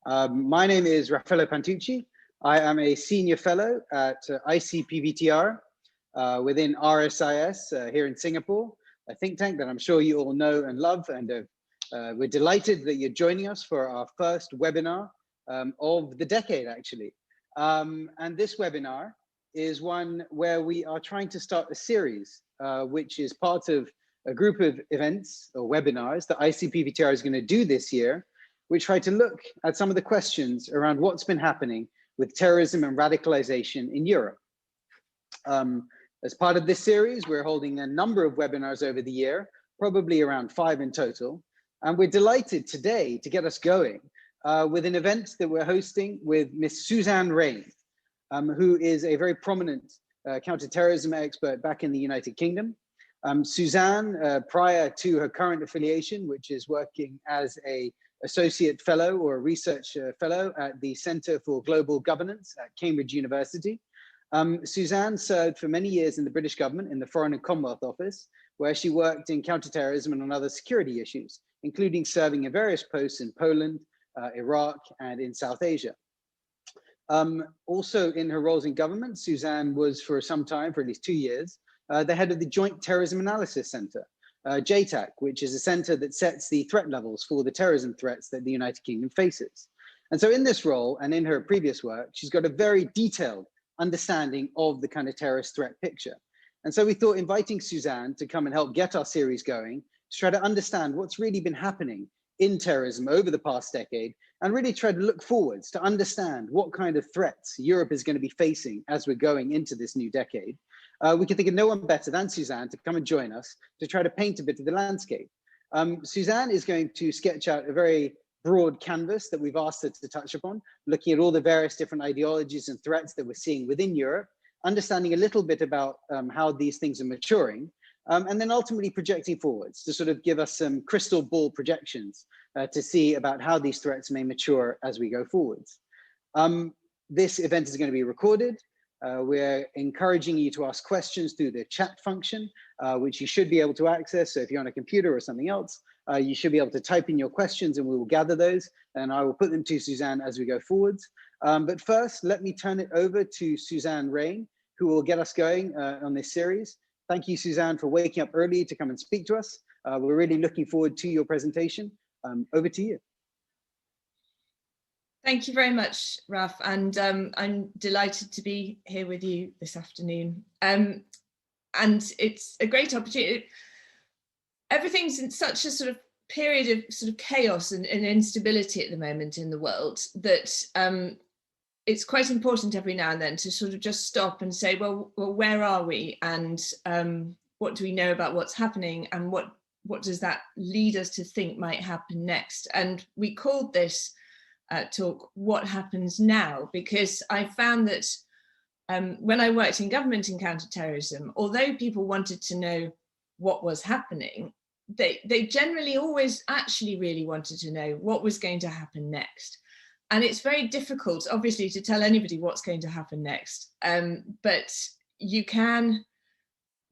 My name is Raffaello Pantucci. I am a senior fellow at ICPVTR within RSIS here in Singapore, a think tank that I'm sure you all know and love. And we're delighted that you're joining us for our first webinar of the decade, actually. And this webinar is one where we are trying to start a series, which is part of a group of events or webinars that ICPVTR is going to do this year, which try to look at some of the questions around what's been happening with terrorism and radicalization in Europe. As part of this series, we're holding a number of webinars over the year, probably around 5 in total. And we're delighted today to get us going with an event that we're hosting with Miss Suzanne Raine, who is a very prominent counterterrorism expert back in the United Kingdom. Suzanne, prior to her current affiliation, which is working as a associate fellow or a research fellow at the Center for Global Governance at Cambridge University. Suzanne served for many years in the British government in the Foreign and Commonwealth Office, where she worked in counterterrorism and on other security issues, including serving in various posts in Poland, Iraq, and in South Asia. Also in her roles in government, Suzanne was for some time, for at least 2 years, the head of the Joint Terrorism Analysis Center, JTAC, which is a center that sets the threat levels for the terrorism threats that the United Kingdom faces. And so in this role and in her previous work, she's got a very detailed understanding of the kind of terrorist threat picture. And so we thought inviting Suzanne to come and help get our series going to try to understand what's really been happening in terrorism over the past decade and really try to look forwards to understand what kind of threats Europe is going to be facing as we're going into this new decade. We can think of no one better than Suzanne to come and join us to try to paint a bit of the landscape. Suzanne is going to sketch out a very broad canvas that we've asked her to touch upon, looking at all the various different ideologies and threats that we're seeing within Europe, understanding a little bit about how these things are maturing, and then ultimately projecting forwards to sort of give us some crystal ball projections to see about how these threats may mature as we go forwards. This event is going to be recorded. We're encouraging you to ask questions through the chat function, which you should be able to access. So if you're on a computer or something else, you should be able to type in your questions and we will gather those and I will put them to Suzanne as we go forwards. But first, let me turn it over to Suzanne Raine, who will get us going on this series. Thank you, Suzanne, for waking up early to come and speak to us. We're really looking forward to your presentation. Over to you. Thank you very much, Raf, and I'm delighted to be here with you this afternoon. And it's a great opportunity. Everything's in such a sort of period of sort of chaos and instability at the moment in the world that it's quite important every now and then to sort of just stop and say, well, where are we? And what do we know about what's happening? And what does that lead us to think might happen next? And we called this talk, What Happens Now? Because I found that when I worked in government in counterterrorism, although people wanted to know what was happening, they generally always actually really wanted to know what was going to happen next. And it's very difficult, obviously, to tell anybody what's going to happen next. But you can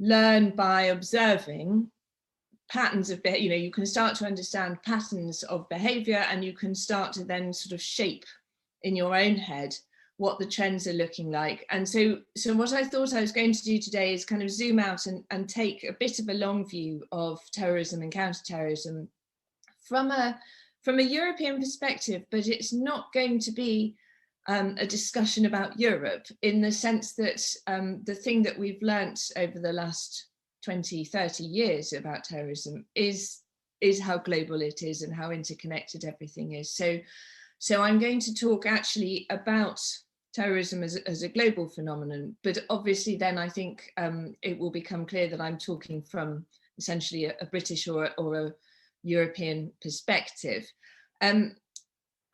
learn by observing patterns of behavior. You can start to understand patterns of behavior and you can start to then sort of shape in your own head what the trends are looking like. And so what I thought I was going to do today is kind of zoom out and take a bit of a long view of terrorism and counterterrorism from a European perspective, but it's not going to be a discussion about Europe in the sense that the thing that we've learnt over the last 20, 30 years about terrorism is how global it is and how interconnected everything is. So I'm going to talk actually about terrorism as a global phenomenon, but obviously then I think it will become clear that I'm talking from essentially a British or a European perspective. I'm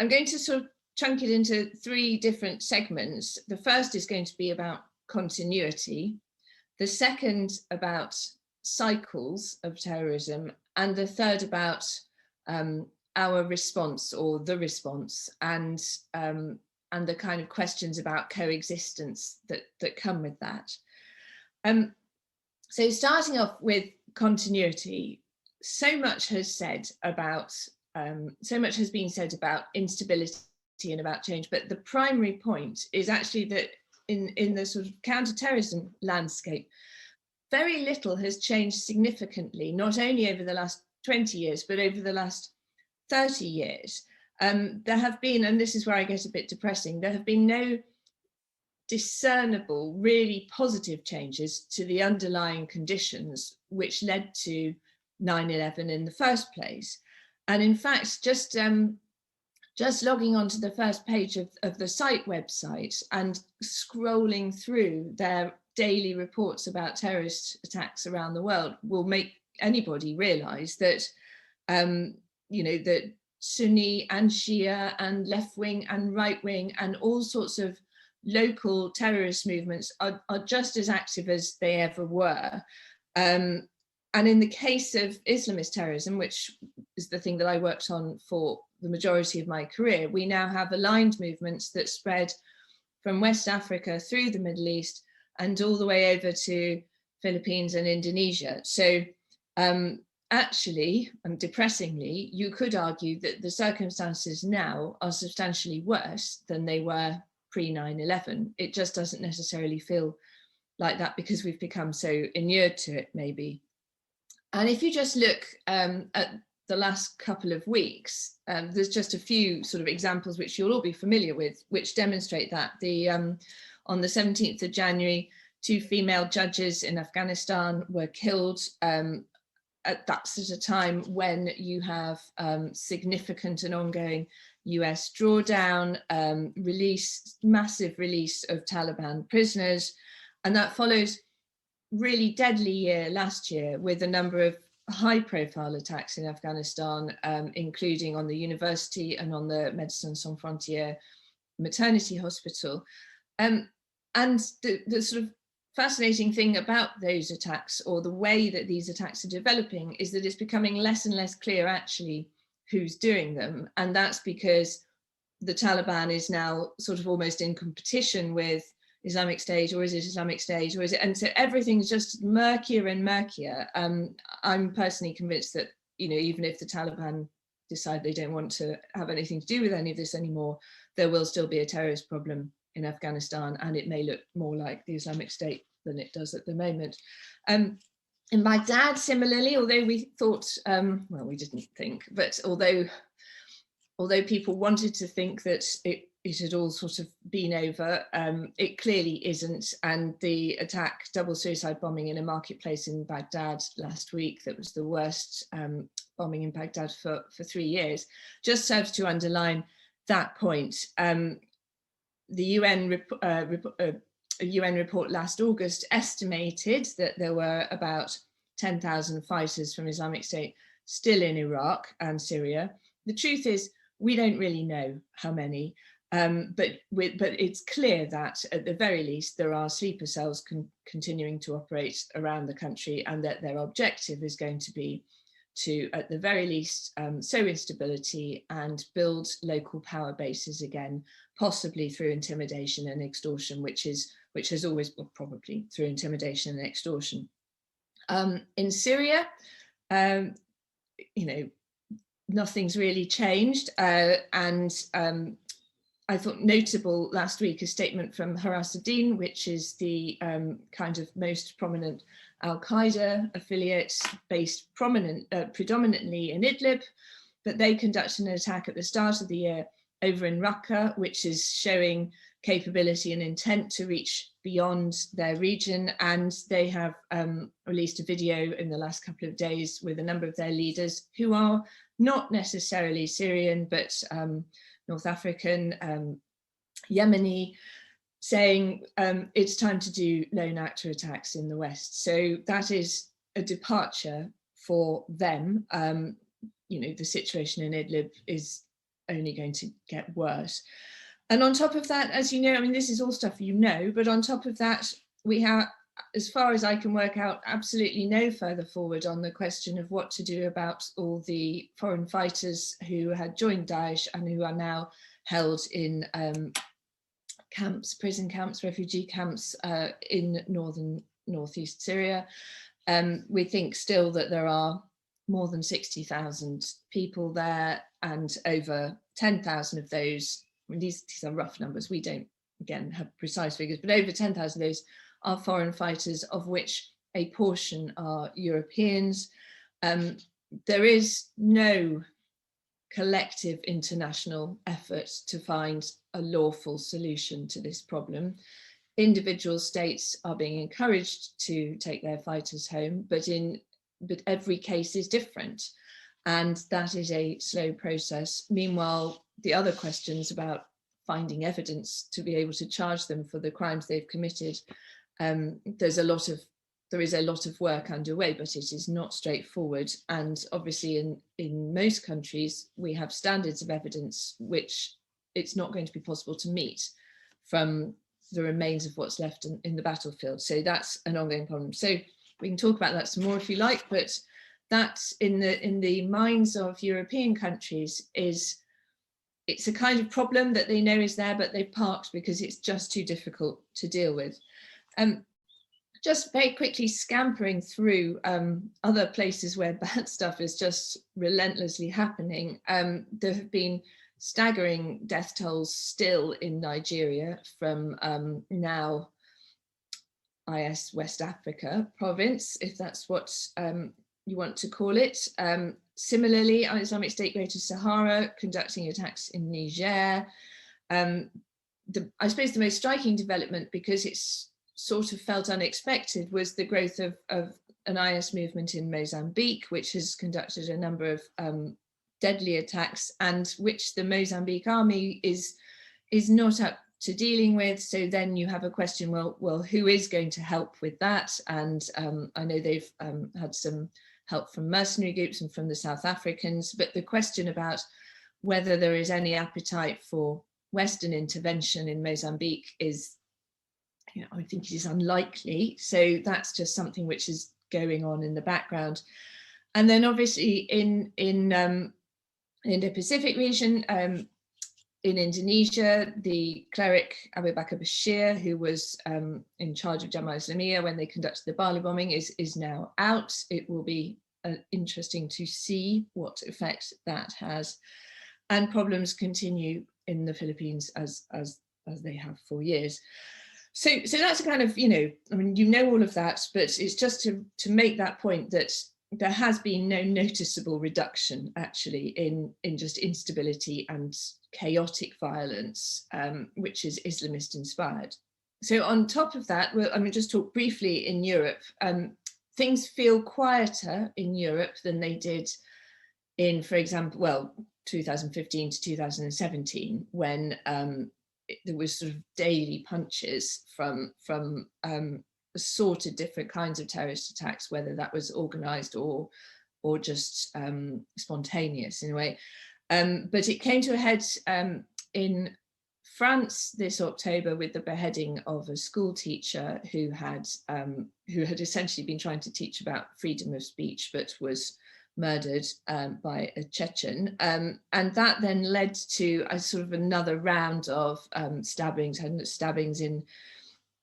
going to sort of chunk it into 3 different segments. The first is going to be about continuity, the second about cycles of terrorism, and the third about our response or the response and the kind of questions about coexistence that come with that. So starting off with continuity, so much has been said about instability and about change, but the primary point is actually that in the sort of counterterrorism landscape, very little has changed significantly, not only over the last 20 years, but over the last 30 years. There have been, and this is where I get a bit depressing, there have been no discernible, really positive changes to the underlying conditions which led to 9/11 in the first place. And in fact, just logging onto the first page of the site website and scrolling through their daily reports about terrorist attacks around the world will make anybody realize that, that Sunni and Shia and left wing and right wing and all sorts of local terrorist movements are just as active as they ever were. And in the case of Islamist terrorism, which is the thing that I worked on for the majority of my career, we now have aligned movements that spread from West Africa through the Middle East and all the way over to Philippines and Indonesia. So actually, and depressingly, you could argue that the circumstances now are substantially worse than they were pre-9/11. It just doesn't necessarily feel like that because we've become so inured to it, maybe. And if you just look at the last couple of weeks, there's just a few sort of examples which you'll all be familiar with, which demonstrate that. On the 17th of January, 2 female judges in Afghanistan were killed. That's at a time when you have significant and ongoing US drawdown, massive release of Taliban prisoners, and that follows really deadly year last year with a number of high-profile attacks in Afghanistan, including on the university and on the Médecins Sans Frontières maternity hospital. And the sort of fascinating thing about those attacks, or the way that these attacks are developing, is that it's becoming less and less clear actually who's doing them. And that's because the Taliban is now sort of almost in competition with Islamic State, or is it Islamic State, or is it? And so everything's just murkier and murkier. I'm personally convinced that, even if the Taliban decide they don't want to have anything to do with any of this anymore, there will still be a terrorist problem in Afghanistan, and it may look more like the Islamic State than it does at the moment. In Baghdad, similarly, although we thought, well, we didn't think, but although people wanted to think that it had all sort of been over, it clearly isn't. And the attack, double suicide bombing in a marketplace in Baghdad last week, that was the worst bombing in Baghdad for 3 years, just serves to underline that point. The UN report last August estimated that there were about 10,000 fighters from Islamic State still in Iraq and Syria. The truth is, we don't really know how many, but it's clear that at the very least there are sleeper cells continuing to operate around the country, and that their objective is going to be to, at the very least, sow instability and build local power bases again, possibly through intimidation and extortion, which has always been probably through intimidation and extortion. In Syria, nothing's really changed, and I thought notable last week a statement from Harassudin, which is the kind of most prominent Al-Qaeda affiliate based predominantly in Idlib, but they conducted an attack at the start of the year over in Raqqa, which is showing capability and intent to reach beyond their region. And they have released a video in the last couple of days with a number of their leaders who are not necessarily Syrian, but North African, Yemeni, saying it's time to do lone actor attacks in the West. So that is a departure for them. The situation in Idlib is only going to get worse. And on top of that, as you know, I mean, this is all stuff you know, but on top of that, we have, as far as I can work out, absolutely no further forward on the question of what to do about all the foreign fighters who had joined Daesh and who are now held in camps, prison camps, refugee camps in northeast Syria. We think still that there are more than 60,000 people there, and over 10,000 of those mean, these are rough numbers, we don't, again, have precise figures, but over 10,000 of those are foreign fighters, of which a portion are Europeans. There is no collective international effort to find a lawful solution to this problem. Individual states are being encouraged to take their fighters home, but every case is different, and that is a slow process. Meanwhile, the other questions about finding evidence to be able to charge them for the crimes they've committed, there is a lot of work underway, but it is not straightforward. And obviously in most countries, we have standards of evidence which it's not going to be possible to meet from the remains of what's left in the battlefield. So that's an ongoing problem. So we can talk about that some more if you like, but that in the minds of European countries it's a kind of problem that they know is there, but they've parked because it's just too difficult to deal with. Just very quickly scampering through other places where bad stuff is just relentlessly happening. There have been staggering death tolls still in Nigeria from now IS West Africa province, if that's what you want to call it. Similarly, Islamic State Greater Sahara conducting attacks in Niger. I suppose the most striking development, because it's sort of felt unexpected, was the growth of an IS movement in Mozambique, which has conducted a number of deadly attacks, and which the Mozambique army is not up to dealing with. So then you have a question, well, who is going to help with that? And I know they've had some help from mercenary groups and from the South Africans, but the question about whether there is any appetite for Western intervention in Mozambique is, I think it is unlikely. So that's just something which is going on in the background. And then obviously in the Pacific region, in Indonesia, the cleric Abu Bakar Bashir, who was in charge of Jamaah Islamiyah when they conducted the Bali bombing, is now out. It will be interesting to see what effect that has. And problems continue in the Philippines as they have for years. So that's a kind of, all of that, but it's just to make that point that there has been no noticeable reduction actually in just instability and chaotic violence, which is Islamist inspired. So on top of that, just talk briefly in Europe. Things feel quieter in Europe than they did in, for example, 2015 to 2017, when there was sort of daily punches from assorted different kinds of terrorist attacks, whether that was organized or just spontaneous in a way. But it came to a head in France this October with the beheading of a school teacher who had essentially been trying to teach about freedom of speech, but was murdered by a Chechen. And that then led to a sort of another round of stabbings in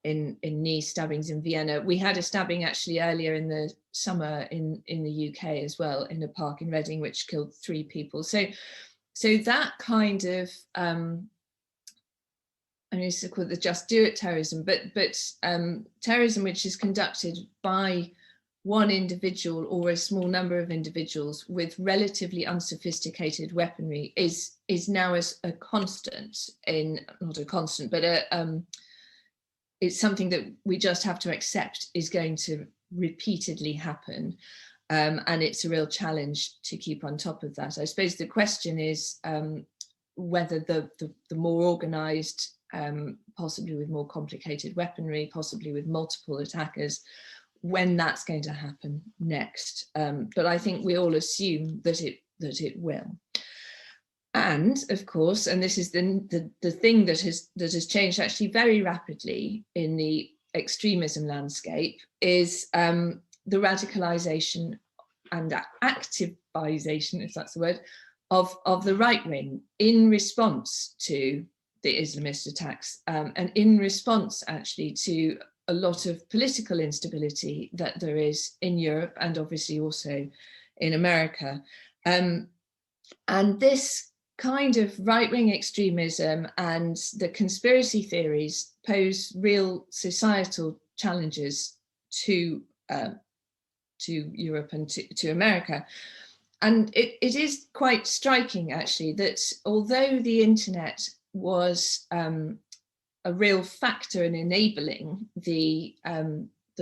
Nice, stabbings in Vienna. We had a stabbing actually earlier in the summer in the UK as well, in a park in Reading, which killed 3 people. So that kind of used to call it the just do it terrorism, but terrorism which is conducted by one individual or a small number of individuals with relatively unsophisticated weaponry is now as a constant not a constant, but it's something that we just have to accept is going to repeatedly happen. And it's a real challenge to keep on top of that. I suppose the question is whether the more organized, possibly with more complicated weaponry, possibly with multiple attackers, when that's going to happen next. But I think we all assume that it will. And of course, and this is the thing that has changed actually very rapidly in the extremism landscape, is the radicalization and activization, if that's the word, of the right wing in response to the Islamist attacks, and in response actually to a lot of political instability that there is in Europe and obviously also in America. And this kind of right-wing extremism and the conspiracy theories pose real societal challenges to Europe and to America. And it is quite striking, actually, that although the internet was a real factor in enabling the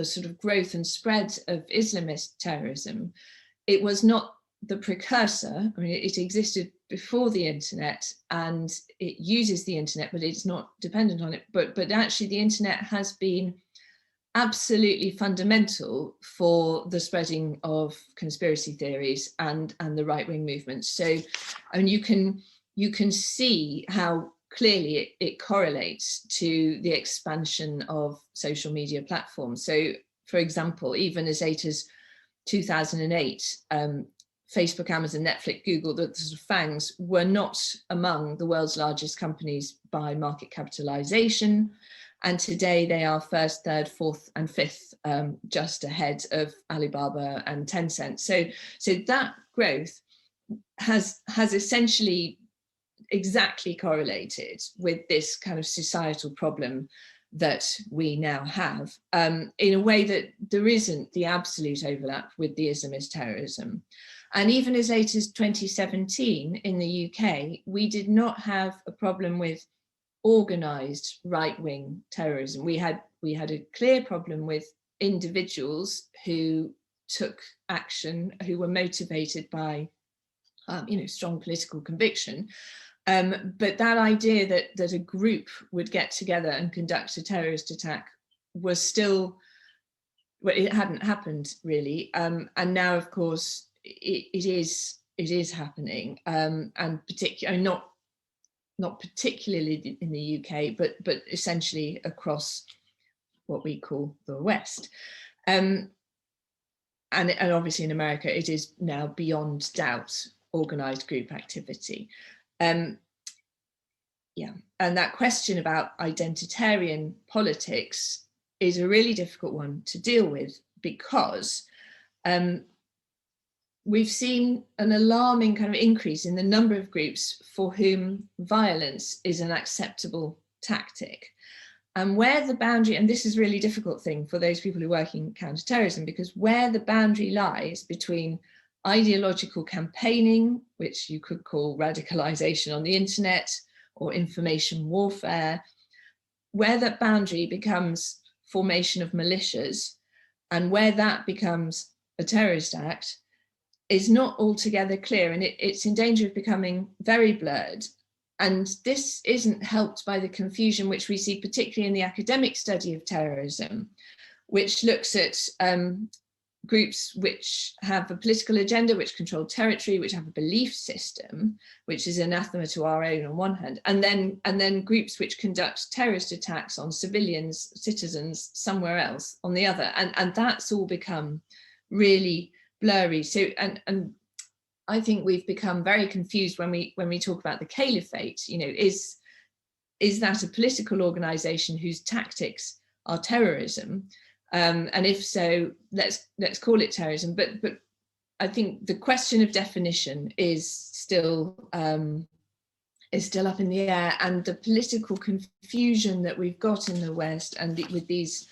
sort of growth and spread of Islamist terrorism, it was not the precursor. I mean, it existed before the internet and it uses the internet, but it's not dependent on it. But actually the internet has been absolutely fundamental for the spreading of conspiracy theories and the right-wing movements. So, I mean, you can see how clearly it correlates to the expansion of social media platforms. So, for example, even as late as 2008, Facebook, Amazon, Netflix, Google, the sort of FANGs were not among the world's largest companies by market capitalization. And today they are first, third, fourth, and fifth, just ahead of Alibaba and Tencent. So that growth has essentially exactly correlated with this kind of societal problem that we now have, in a way that there isn't the absolute overlap with the Islamist terrorism. And even as late as 2017 in the UK, we did not have a problem with organized right-wing terrorism. We had a clear problem with individuals who took action, who were motivated by strong political conviction. But that idea that a group would get together and conduct a terrorist attack was still, well, it hadn't happened really. And now, of course, it is happening, and particularly not particularly in the UK, but essentially across what we call the West. And obviously in America, it is now beyond doubt organized group activity. And that question about identitarian politics is a really difficult one to deal with, because we've seen an alarming kind of increase in the number of groups for whom violence is an acceptable tactic. And where the boundary, and this is a really difficult thing for those people who work in counterterrorism, because where the boundary lies between ideological campaigning, which you could call radicalization on the internet or information warfare, where that boundary becomes formation of militias and where that becomes a terrorist act is not altogether clear, and it's in danger of becoming very blurred. And this isn't helped by the confusion which we see particularly in the academic study of terrorism, which looks at groups which have a political agenda, which control territory, which have a belief system, which is anathema to our own on one hand, and then groups which conduct terrorist attacks on civilians, citizens somewhere else on the other. And that's all become really blurry. So and I think we've become very confused when we talk about the caliphate. Is that a political organization whose tactics are terrorism? And if so, let's call it terrorism. But I think the question of definition is still up in the air, and the political confusion that we've got in the West and with these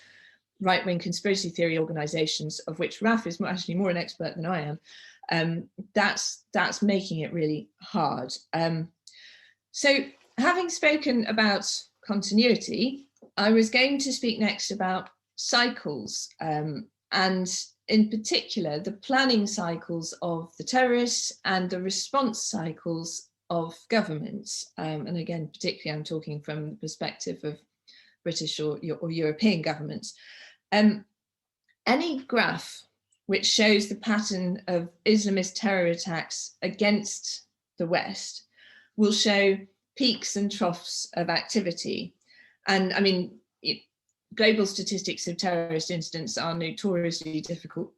right-wing conspiracy theory organizations, of which Raf is actually more an expert than I am, that's making it really hard. So having spoken about continuity, I was going to speak next about cycles, and in particular the planning cycles of the terrorists and the response cycles of governments. And again, particularly I'm talking from the perspective of British or European governments. Any graph which shows the pattern of Islamist terror attacks against the West will show peaks and troughs of activity. And I mean, global statistics of terrorist incidents are notoriously difficult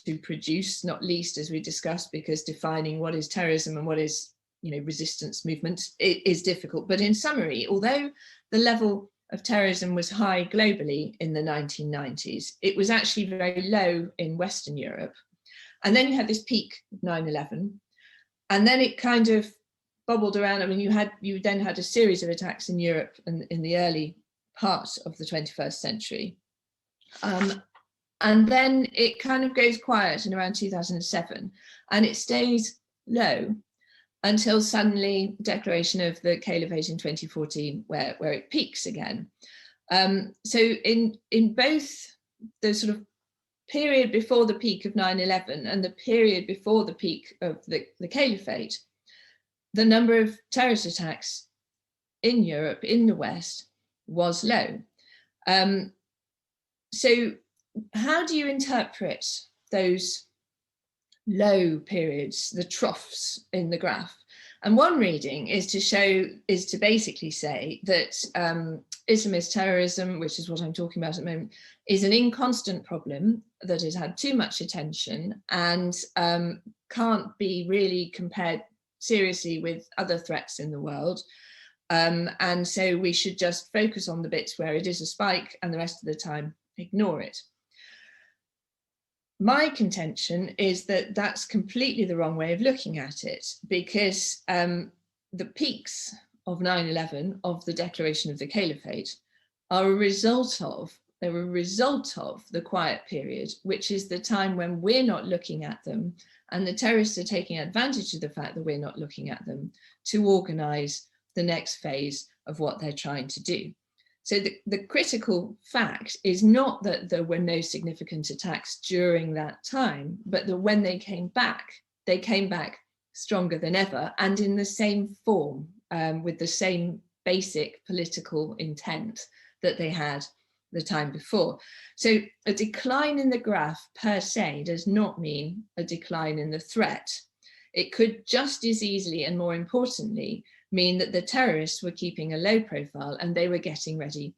to produce, not least, as we discussed, because defining what is terrorism and what is, resistance movement is difficult. But in summary, although the level of terrorism was high globally in the 1990s, it was actually very low in Western Europe. And then you had this peak of 9/11, and then it kind of bobbled around. I mean, you then had a series of attacks in Europe in the early part of the 21st century. And then it kind of goes quiet in around 2007, and it stays low until suddenly declaration of the caliphate in 2014, where it peaks again. So in both the sort of period before the peak of 9/11 and the period before the peak of the caliphate, the number of terrorist attacks in Europe, in the West, was low. So how do you interpret those low periods, the troughs in the graph? And one reading is to basically say that Islamist terrorism, which is what I'm talking about at the moment, is an inconstant problem that has had too much attention and can't be really compared seriously with other threats in the world. And so we should just focus on the bits where it is a spike and the rest of the time ignore it. My contention is that that's completely the wrong way of looking at it, because the peaks of 9/11, of the declaration of the caliphate, are a result of the quiet period, which is the time when we're not looking at them, and the terrorists are taking advantage of the fact that we're not looking at them to organize the next phase of what they're trying to do. So the critical fact is not that there were no significant attacks during that time, but that when they came back stronger than ever and in the same form, with the same basic political intent that they had the time before. So a decline in the graph per se does not mean a decline in the threat. It could just as easily and more importantly mean that the terrorists were keeping a low profile and they were getting ready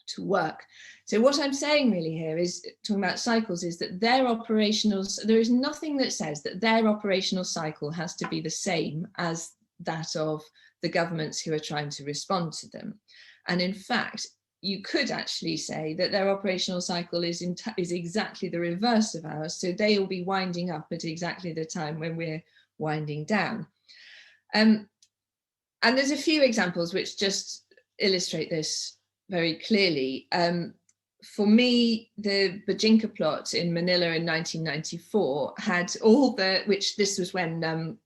to work. So what I'm saying really here is, talking about cycles, is that their operational, there is nothing that says that their operational cycle has to be the same as that of the governments who are trying to respond to them. And in fact, you could actually say that their operational cycle is exactly the reverse of ours. So they will be winding up at exactly the time when we're winding down. And there's a few examples which just illustrate this very clearly. For me, the Bajinka Plot in Manila in 1994 had all this was when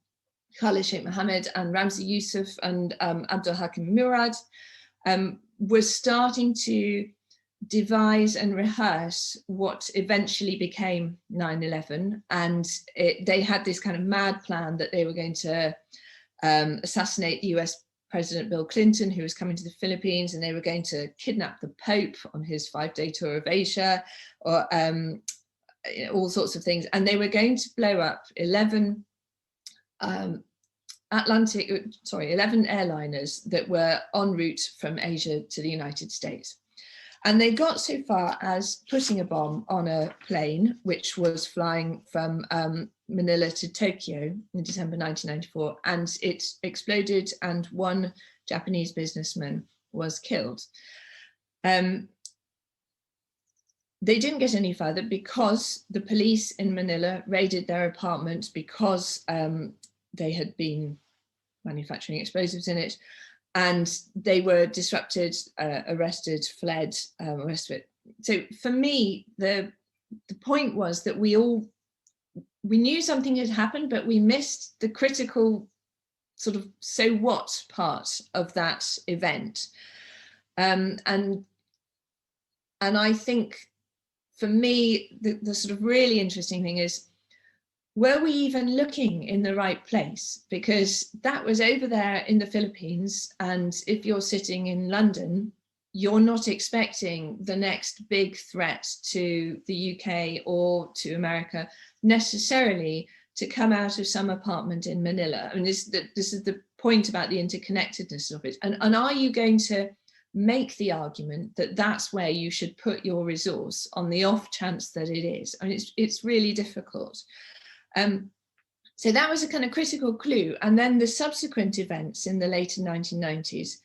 Khalid Sheikh Mohammed and Ramzi Youssef and Abdul Hakim Murad were starting to devise and rehearse what eventually became 9/11. And they had this kind of mad plan that they were going to assassinate the US President Bill Clinton, who was coming to the Philippines, and they were going to kidnap the Pope on his 5-day tour of Asia, or all sorts of things. And they were going to blow up 11 airliners that were en route from Asia to the United States. And they got so far as putting a bomb on a plane, which was flying from Manila to Tokyo in December 1994, and it exploded and one Japanese businessman was killed. They didn't get any further because the police in Manila raided their apartment because they had been manufacturing explosives in it, and they were disrupted, arrested, fled, the rest of it. So for me, the point was that we knew something had happened, but we missed the critical sort of so what part of that event. And I think for me, the sort of really interesting thing is, were we even looking in the right place? Because that was over there in the Philippines. And if you're sitting in London, you're not expecting the next big threat to the UK or to America necessarily to come out of some apartment in Manila. I mean, this is the point about the interconnectedness of it. And are you going to make the argument that that's where you should put your resource on the off chance that it is? I mean, it's really difficult. So that was a kind of critical clue. And then the subsequent events in the later 1990s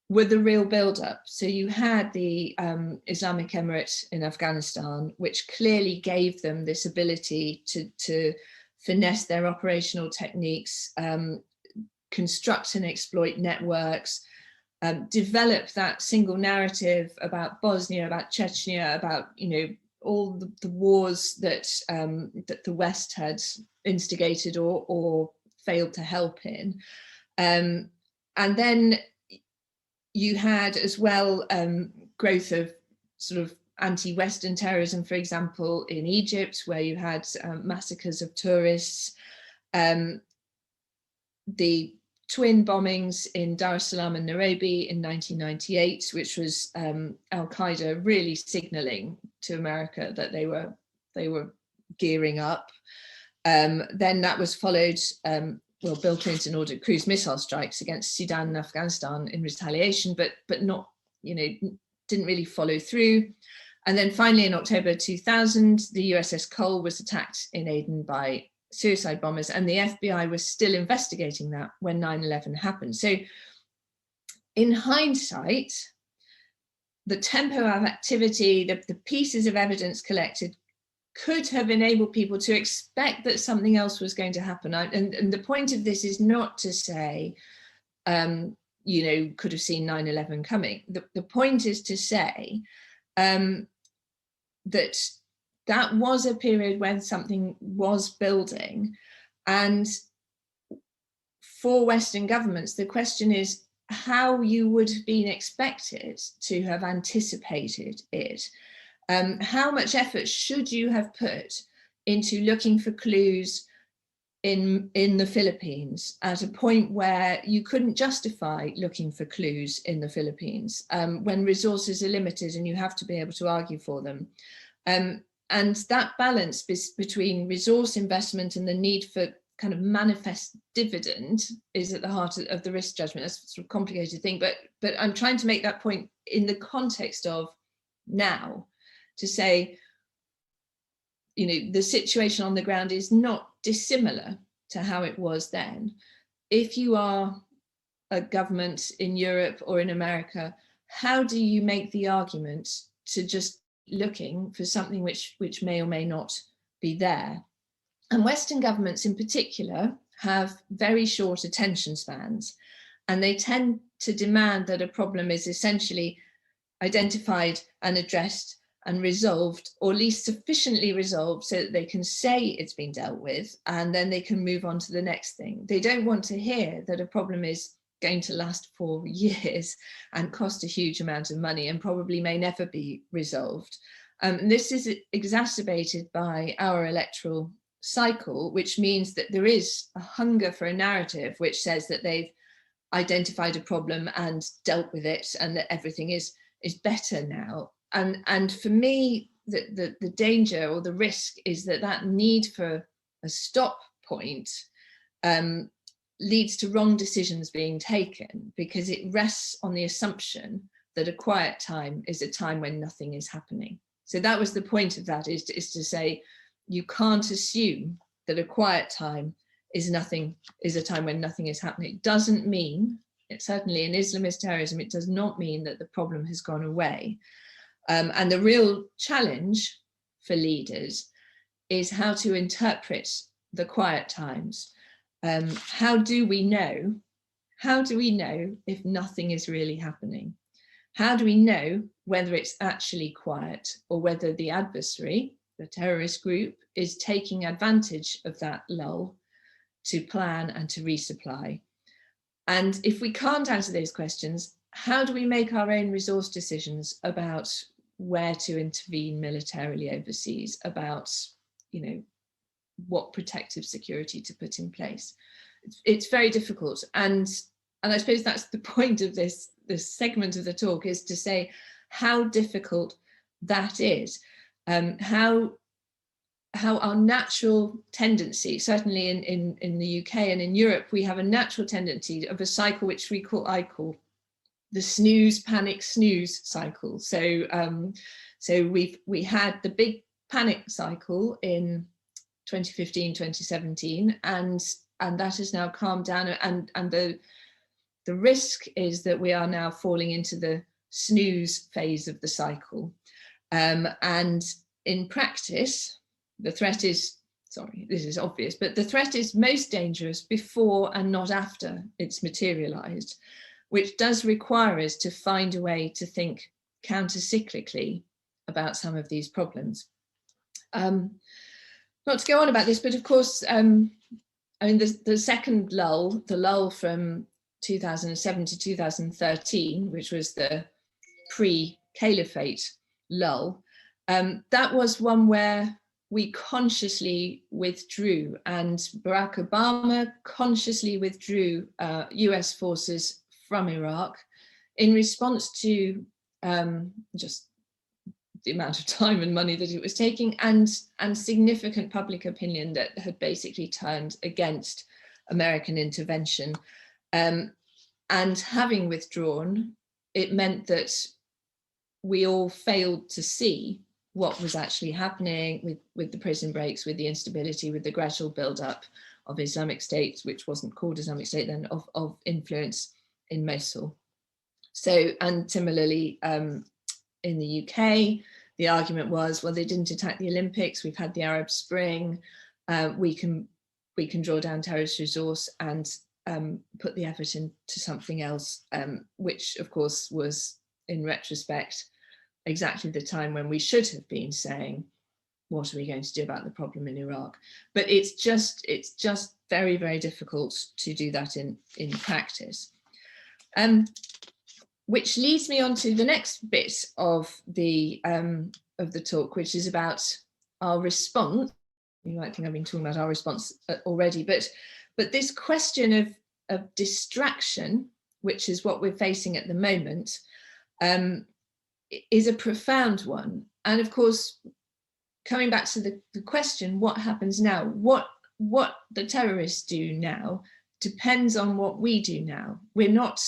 were the real build-up. So you had the Islamic Emirate in Afghanistan, which clearly gave them this ability to finesse their operational techniques, construct and exploit networks, develop that single narrative about Bosnia, about Chechnya, about, you know, all the wars that that the West had instigated or failed to help in. And then you had as well growth of sort of anti-Western terrorism, for example, in Egypt, where you had massacres of tourists, the twin bombings in Dar es Salaam and Nairobi in 1998, which was Al-Qaeda really signaling to America that they were gearing up. Then that was followed, well, Bill Clinton ordered cruise missile strikes against Sudan and Afghanistan in retaliation, but not, you know, didn't really follow through. And then finally in October 2000, the USS Cole was attacked in Aden by suicide bombers, and the FBI was still investigating that when 9/11 happened. So in hindsight, the tempo of activity, the pieces of evidence collected could have enabled people to expect that something else was going to happen. And the point of this is not to say, you know, could have seen 9/11 coming. The point is to say that was a period when something was building. And for Western governments, the question is how you would have been expected to have anticipated it. How much effort should you have put into looking for clues in the Philippines at a point where you couldn't justify looking for clues in the Philippines, when resources are limited and you have to be able to argue for them. And that balance between resource investment and the need for kind of manifest dividend is at the heart of the risk judgment. That's a sort of complicated thing, but I'm trying to make that point in the context of now, to say, you know, the situation on the ground is not dissimilar to how it was then. If you are a government in Europe or in America, how do you make the argument to just looking for something which may or may not be there? And Western governments in particular have very short attention spans, and they tend to demand that a problem is essentially identified and addressed and resolved, or at least sufficiently resolved so that they can say it's been dealt with, and then they can move on to the next thing. They don't want to hear that a problem is going to last for years and cost a huge amount of money and probably may never be resolved. This is exacerbated by our electoral cycle, which means that there is a hunger for a narrative which says that they've identified a problem and dealt with it and that everything is better now. And for me, the danger or the risk is that need for a stop point leads to wrong decisions being taken, because it rests on the assumption that a quiet time is a time when nothing is happening. So that was the point of that, is to say, you can't assume that a quiet time is a time when nothing is happening. It doesn't mean, certainly in Islamist terrorism, it does not mean that the problem has gone away. And the real challenge for leaders is how to interpret the quiet times. How do we know if nothing is really happening? How do we know whether it's actually quiet or whether the adversary, the terrorist group, is taking advantage of that lull to plan and to resupply? And if we can't answer those questions, how do we make our own resource decisions about where to intervene militarily overseas, about, you know, what protective security to put in place? It's very difficult. And I suppose that's the point of this segment of the talk, is to say how difficult that is. How our natural tendency, certainly in the UK and in Europe, we have a natural tendency of a cycle which I call the snooze, panic, snooze cycle. So we had the big panic cycle in 2015, 2017, and that has now calmed down. And the risk is that we are now falling into the snooze phase of the cycle. And in practice, the threat is sorry, this is obvious, but the threat is most dangerous before and not after it's materialized, which does require us to find a way to think counter-cyclically about some of these problems. Not to go on about this, but of course, I mean, the second lull, the lull from 2007 to 2013, which was the pre-caliphate lull, that was one where we consciously withdrew, and Barack Obama consciously withdrew US forces from Iraq in response to just the amount of time and money that it was taking, and significant public opinion that had basically turned against American intervention. And having withdrawn, it meant that we all failed to see what was actually happening with the prison breaks, with the instability, with the gradual build-up of Islamic State, which wasn't called Islamic State then, of influence in Mosul. So, and similarly, in the UK, the argument was, well, they didn't attack the Olympics, we've had the Arab Spring, we can draw down terrorist resource and put the effort into something else, which of course was, in retrospect, exactly the time when we should have been saying, what are we going to do about the problem in Iraq? But it's just very, very difficult to do that in practice. Which leads me on to the next bit of the talk, which is about our response. You might think I've been talking about our response already, but this question of distraction, which is what we're facing at the moment, is a profound one. And of course, coming back to the question, what happens now? What the terrorists do now depends on what we do now. We're not,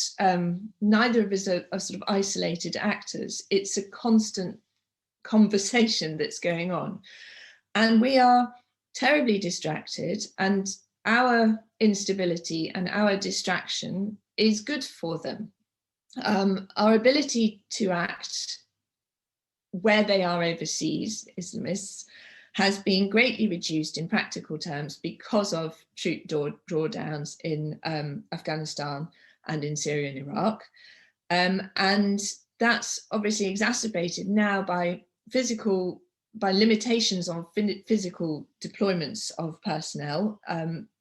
neither of us are sort of isolated actors. It's a constant conversation that's going on. And we are terribly distracted, and our instability and our distraction is good for them. Our ability to act where they are overseas, Islamists, has been greatly reduced in practical terms because of troop drawdowns in Afghanistan and in Syria and Iraq. And that's obviously exacerbated now by limitations on physical deployments of personnel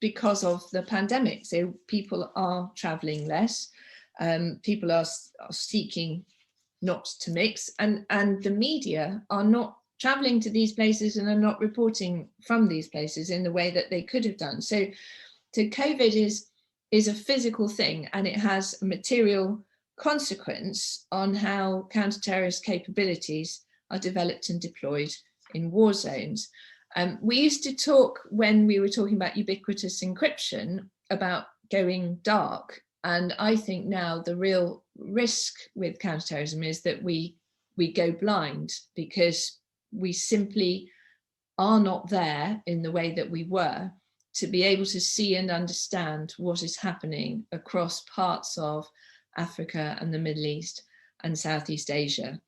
because of the pandemic. So people are traveling less, people are seeking not to mix, and the media are not traveling to these places and are not reporting from these places in the way that they could have done. So COVID is a physical thing, and it has a material consequence on how counter-terrorist capabilities are developed and deployed in war zones. We used to talk, when we were talking about ubiquitous encryption, about going dark. And I think now the real risk with counterterrorism is that we go blind, because we simply are not there in the way that we were to be able to see and understand what is happening across parts of Africa and the Middle East and Southeast Asia.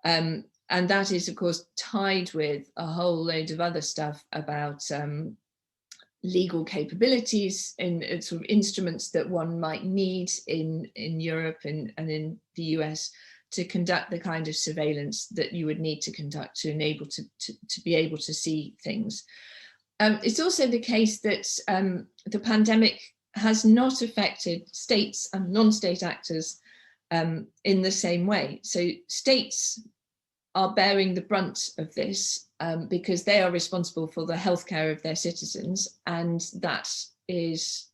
And that is, of course, tied with a whole load of other stuff about legal capabilities and sort of instruments that one might need in Europe and in the US to conduct the kind of surveillance that you would need to conduct to enable to be able to see things. It's also the case that the pandemic has not affected states and non-state actors in the same way. So states are bearing the brunt of this because they are responsible for the healthcare of their citizens, and that is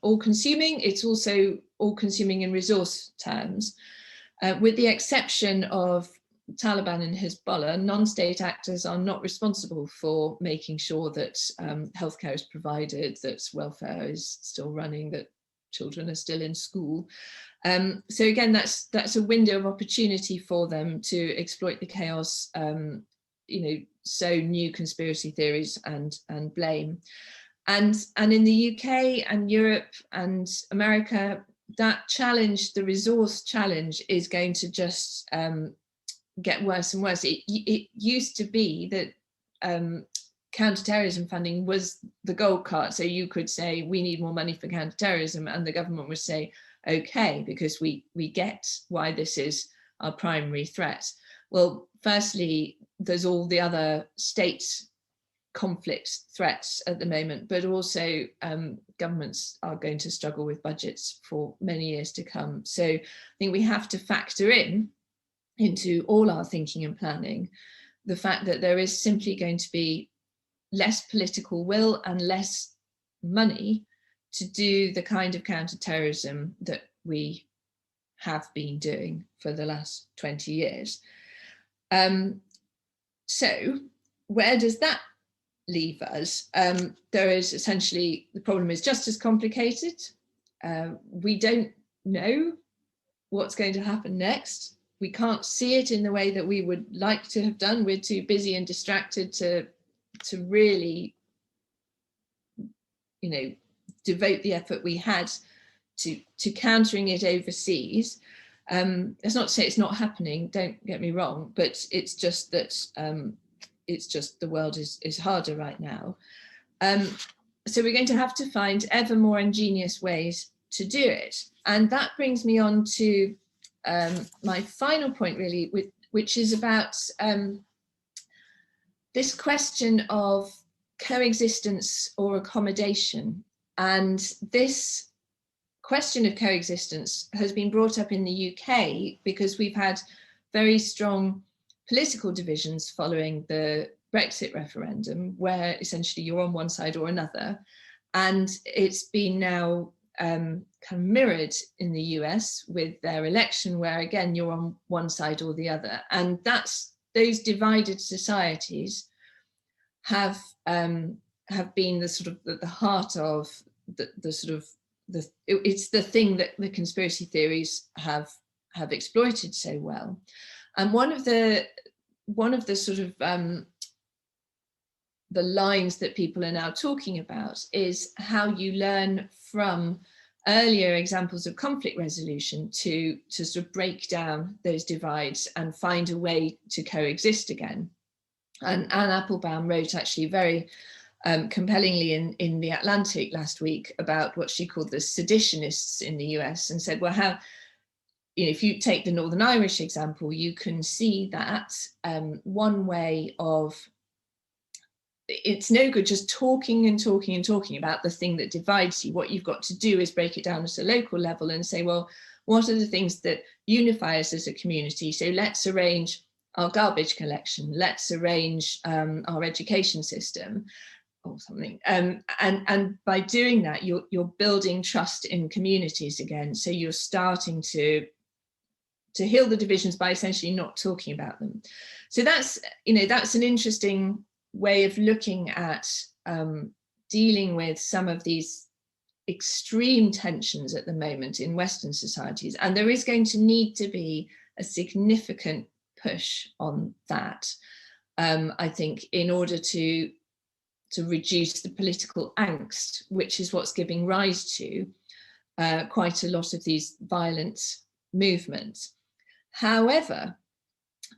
all-consuming. It's also all-consuming in resource terms. With the exception of Taliban and Hezbollah, non-state actors are not responsible for making sure that healthcare is provided, that welfare is still running, that children are still in school. So again, that's a window of opportunity for them to exploit the chaos, sow new conspiracy theories and blame. And in the UK and Europe and America, that challenge, the resource challenge, is going to just get worse and worse. It used to be that counterterrorism funding was the gold cart. So you could say, we need more money for counterterrorism, and the government would say, okay, because we get why this is our primary threat. Well, firstly, there's all the other state conflict threats at the moment, but also governments are going to struggle with budgets for many years to come. So I think we have to factor into all our thinking and planning the fact that there is simply going to be less political will and less money to do the kind of counterterrorism that we have been doing for the last 20 years. So where does that leave us? There is essentially, the problem is just as complicated. We don't know what's going to happen next. We can't see it in the way that we would like to have done. We're too busy and distracted to really, devote the effort we had to countering it overseas. That's not to say it's not happening, don't get me wrong, but it's just that the world is harder right now. So we're going to have to find ever more ingenious ways to do it. And that brings me on to my final point, really, which is about this question of coexistence or accommodation. And this question of coexistence has been brought up in the UK because we've had very strong political divisions following the Brexit referendum, where essentially you're on one side or another. And it's been now kind of mirrored in the US with their election, where again, you're on one side or the other. And those divided societies have been the sort of the heart of it's the thing that the conspiracy theories have exploited so well. And one of the sort of the lines that people are now talking about is how you learn from earlier examples of conflict resolution to sort of break down those divides and find a way to coexist again. And Anne Applebaum wrote actually very compellingly in The Atlantic last week about what she called the seditionists in the US, and said, well, how, if you take the Northern Irish example, you can see that one way of, it's no good just talking and talking and talking about the thing that divides you. What you've got to do is break it down at a local level and say, well, what are the things that unify us as a community? So let's arrange our garbage collection, let's arrange our education system or something. And by doing that, you're building trust in communities again. So you're starting to heal the divisions by essentially not talking about them. So that's an interesting way of looking at dealing with some of these extreme tensions at the moment in Western societies. And there is going to need to be a significant push on that, I think, in order to reduce the political angst, which is what's giving rise to quite a lot of these violent movements. However,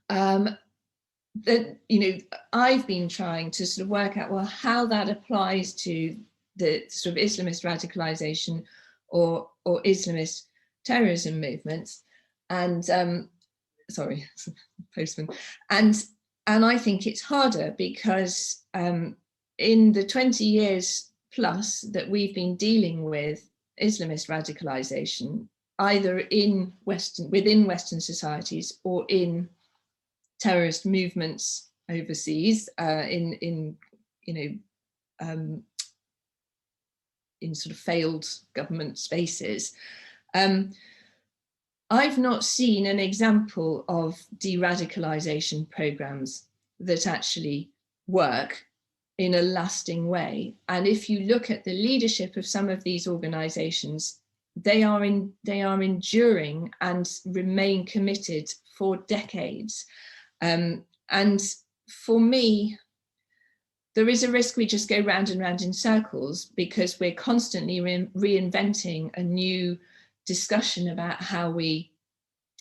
I've been trying to sort of work out, well, how that applies to the sort of Islamist radicalization or Islamist terrorism movements. And sorry, postman. And I think it's harder because in the 20 years plus that we've been dealing with Islamist radicalization, either within Western societies or in terrorist movements overseas, in sort of failed government spaces, I've not seen an example of de-radicalization programs that actually work in a lasting way. And if you look at the leadership of some of these organizations, they are enduring and remain committed for decades. And for me, there is a risk we just go round and round in circles because we're constantly reinventing a new discussion about how we,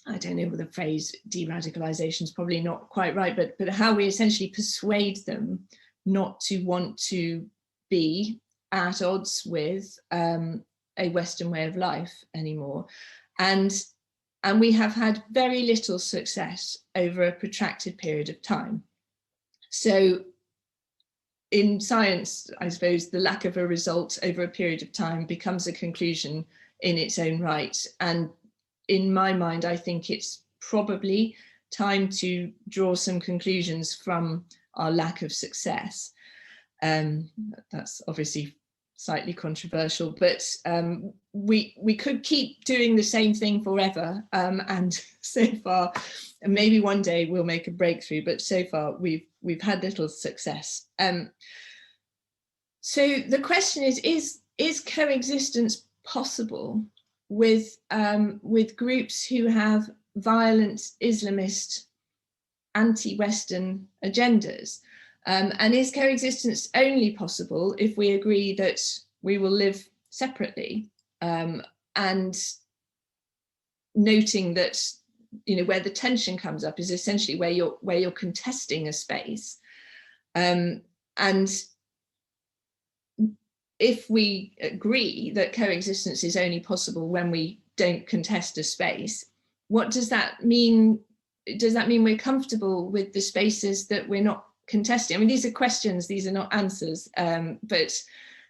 I don't know, the phrase de-radicalization is probably not quite right, but how we essentially persuade them not to want to be at odds with a Western way of life anymore. And we have had very little success over a protracted period of time. So in science, I suppose the lack of a result over a period of time becomes a conclusion in its own right. And in my mind, I think it's probably time to draw some conclusions from our lack of success. That's obviously slightly controversial, but we could keep doing the same thing forever, and so far, and maybe one day we'll make a breakthrough, but so far we've had little success. So the question is coexistence possible with groups who have violent Islamist anti-Western agendas? And is coexistence only possible if we agree that we will live separately, and noting that, you know, where the tension comes up is essentially where you're contesting a space, and if we agree that coexistence is only possible when we don't contest a space, what does that mean? Does that mean we're comfortable with the spaces that we're not contesting? I mean, these are questions, these are not answers, but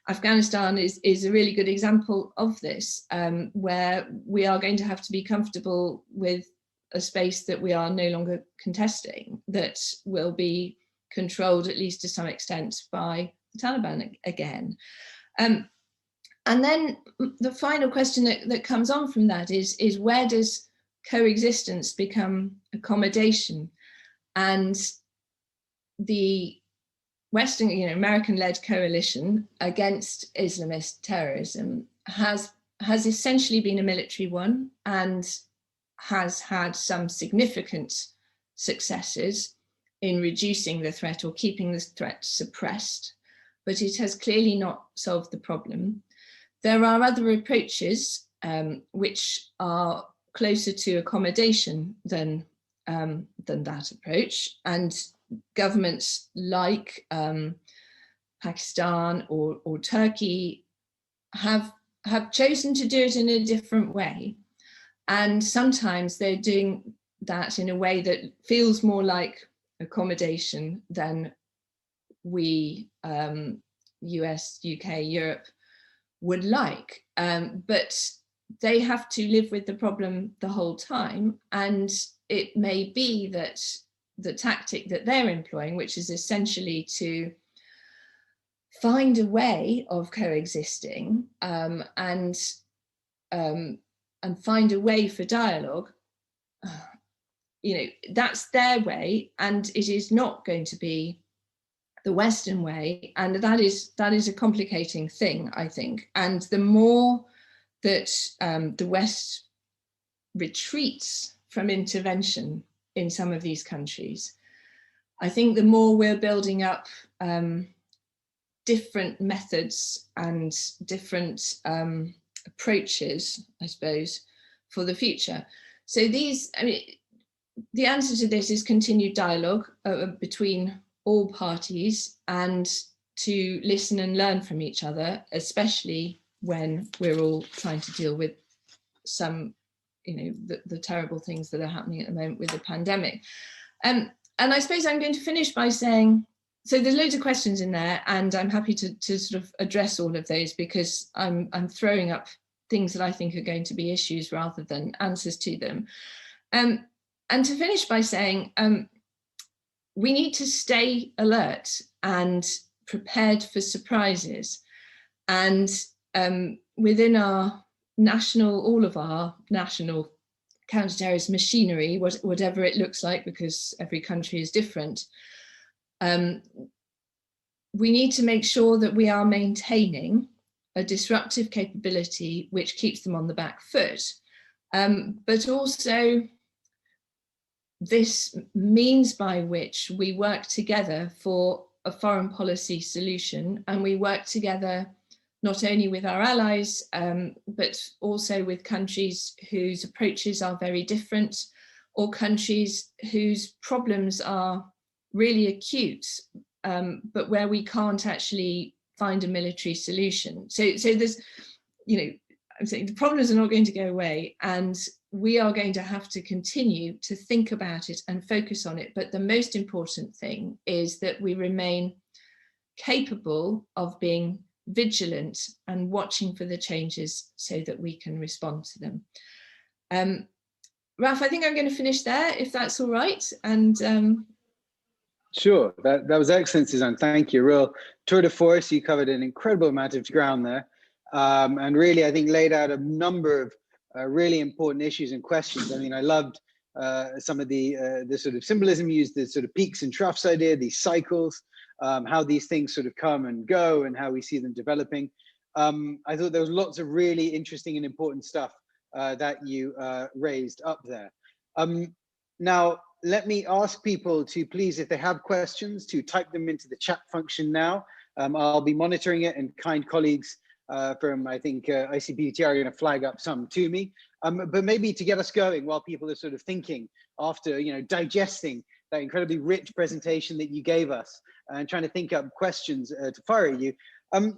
Afghanistan is a really good example of this, where we are going to have to be comfortable with a space that we are no longer contesting, that will be controlled, at least to some extent, by the Taliban again. And then the final question that comes on from that is where does coexistence become accommodation? And the Western, you know, American-led coalition against Islamist terrorism has essentially been a military one, and has had some significant successes in reducing the threat or keeping the threat suppressed, but it has clearly not solved the problem. There are other approaches which are closer to accommodation than that approach, and governments like Pakistan or Turkey have chosen to do it in a different way, and sometimes they're doing that in a way that feels more like accommodation than we, US, UK, Europe, would like, but they have to live with the problem the whole time, and it may be that the tactic that they're employing, which is essentially to find a way of coexisting, and find a way for dialogue, you know, that's their way, and it is not going to be the Western way, and that is a complicating thing, I think. And the more that the West retreats from intervention in some of these countries, I think the more we're building up different methods and different approaches, I suppose, for the future. So these, I mean, the answer to this is continued dialogue between all parties, and to listen and learn from each other, especially when we're all trying to deal with some, you know, the terrible things that are happening at the moment with the pandemic. And I suppose I'm going to finish by saying, so there's loads of questions in there, and I'm happy to sort of address all of those, because I'm throwing up things that I think are going to be issues rather than answers to them. And to finish by saying, we need to stay alert and prepared for surprises. And within our national, all of our national counterterrorism machinery, whatever it looks like, because every country is different, we need to make sure that we are maintaining a disruptive capability which keeps them on the back foot. But also this means by which we work together for a foreign policy solution, and we work together not only with our allies, but also with countries whose approaches are very different, or countries whose problems are really acute, but where we can't actually find a military solution. So there's, you know, I'm saying the problems are not going to go away, and we are going to have to continue to think about it and focus on it. But the most important thing is that we remain capable of being vigilant and watching for the changes so that we can respond to them. Ralph, I think I'm going to finish there, if that's all right. And sure, that was excellent, Suzanne. Thank you. Real tour de force. You covered an incredible amount of ground there, and really, I think, laid out a number of really important issues and questions. I mean, I loved some of the sort of symbolism used, the sort of peaks and troughs idea, these cycles, how these things sort of come and go, and how we see them developing. I thought there was lots of really interesting and important stuff that you raised up there. Now, let me ask people to please, if they have questions, to type them into the chat function now. I'll be monitoring it, and kind colleagues from, I think, ICPVTR are going to flag up some to me. But maybe to get us going while people are sort of thinking after, you know, digesting that incredibly rich presentation that you gave us and trying to think up questions to fire at you,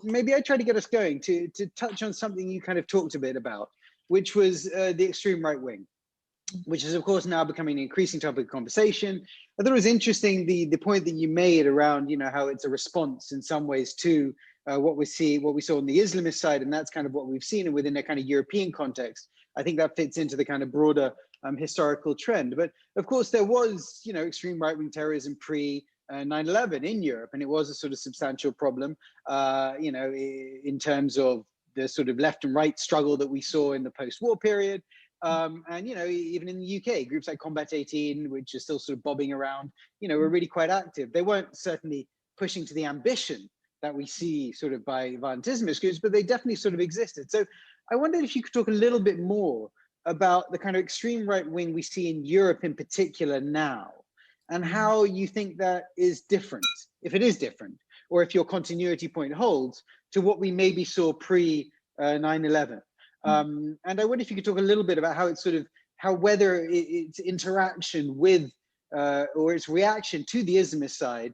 maybe I try to get us going to touch on something you kind of talked a bit about, which was the extreme right wing, which is of course now becoming an increasing topic of conversation. I thought it was interesting the point that you made around, you know, how it's a response in some ways to what we saw on the Islamist side, and that's kind of what we've seen, and within a kind of European context, I think that fits into the kind of broader historical trend. But of course, there was, you know, extreme right-wing terrorism pre 9/11 in Europe, and it was a sort of substantial problem, you know, in terms of the sort of left and right struggle that we saw in the post-war period. And, you know, even in the UK, groups like Combat 18, which are still sort of bobbing around, you know, were really quite active. They weren't certainly pushing to the ambition that we see sort of by violent Islamist groups, but they definitely sort of existed. So I wondered if you could talk a little bit more about the kind of extreme right wing we see in Europe in particular now, and how you think that is different, if it is different, or if your continuity point holds to what we maybe saw pre 9/11. And I wonder if you could talk a little bit about how it's sort of, how whether its interaction with or its reaction to the Islamist side,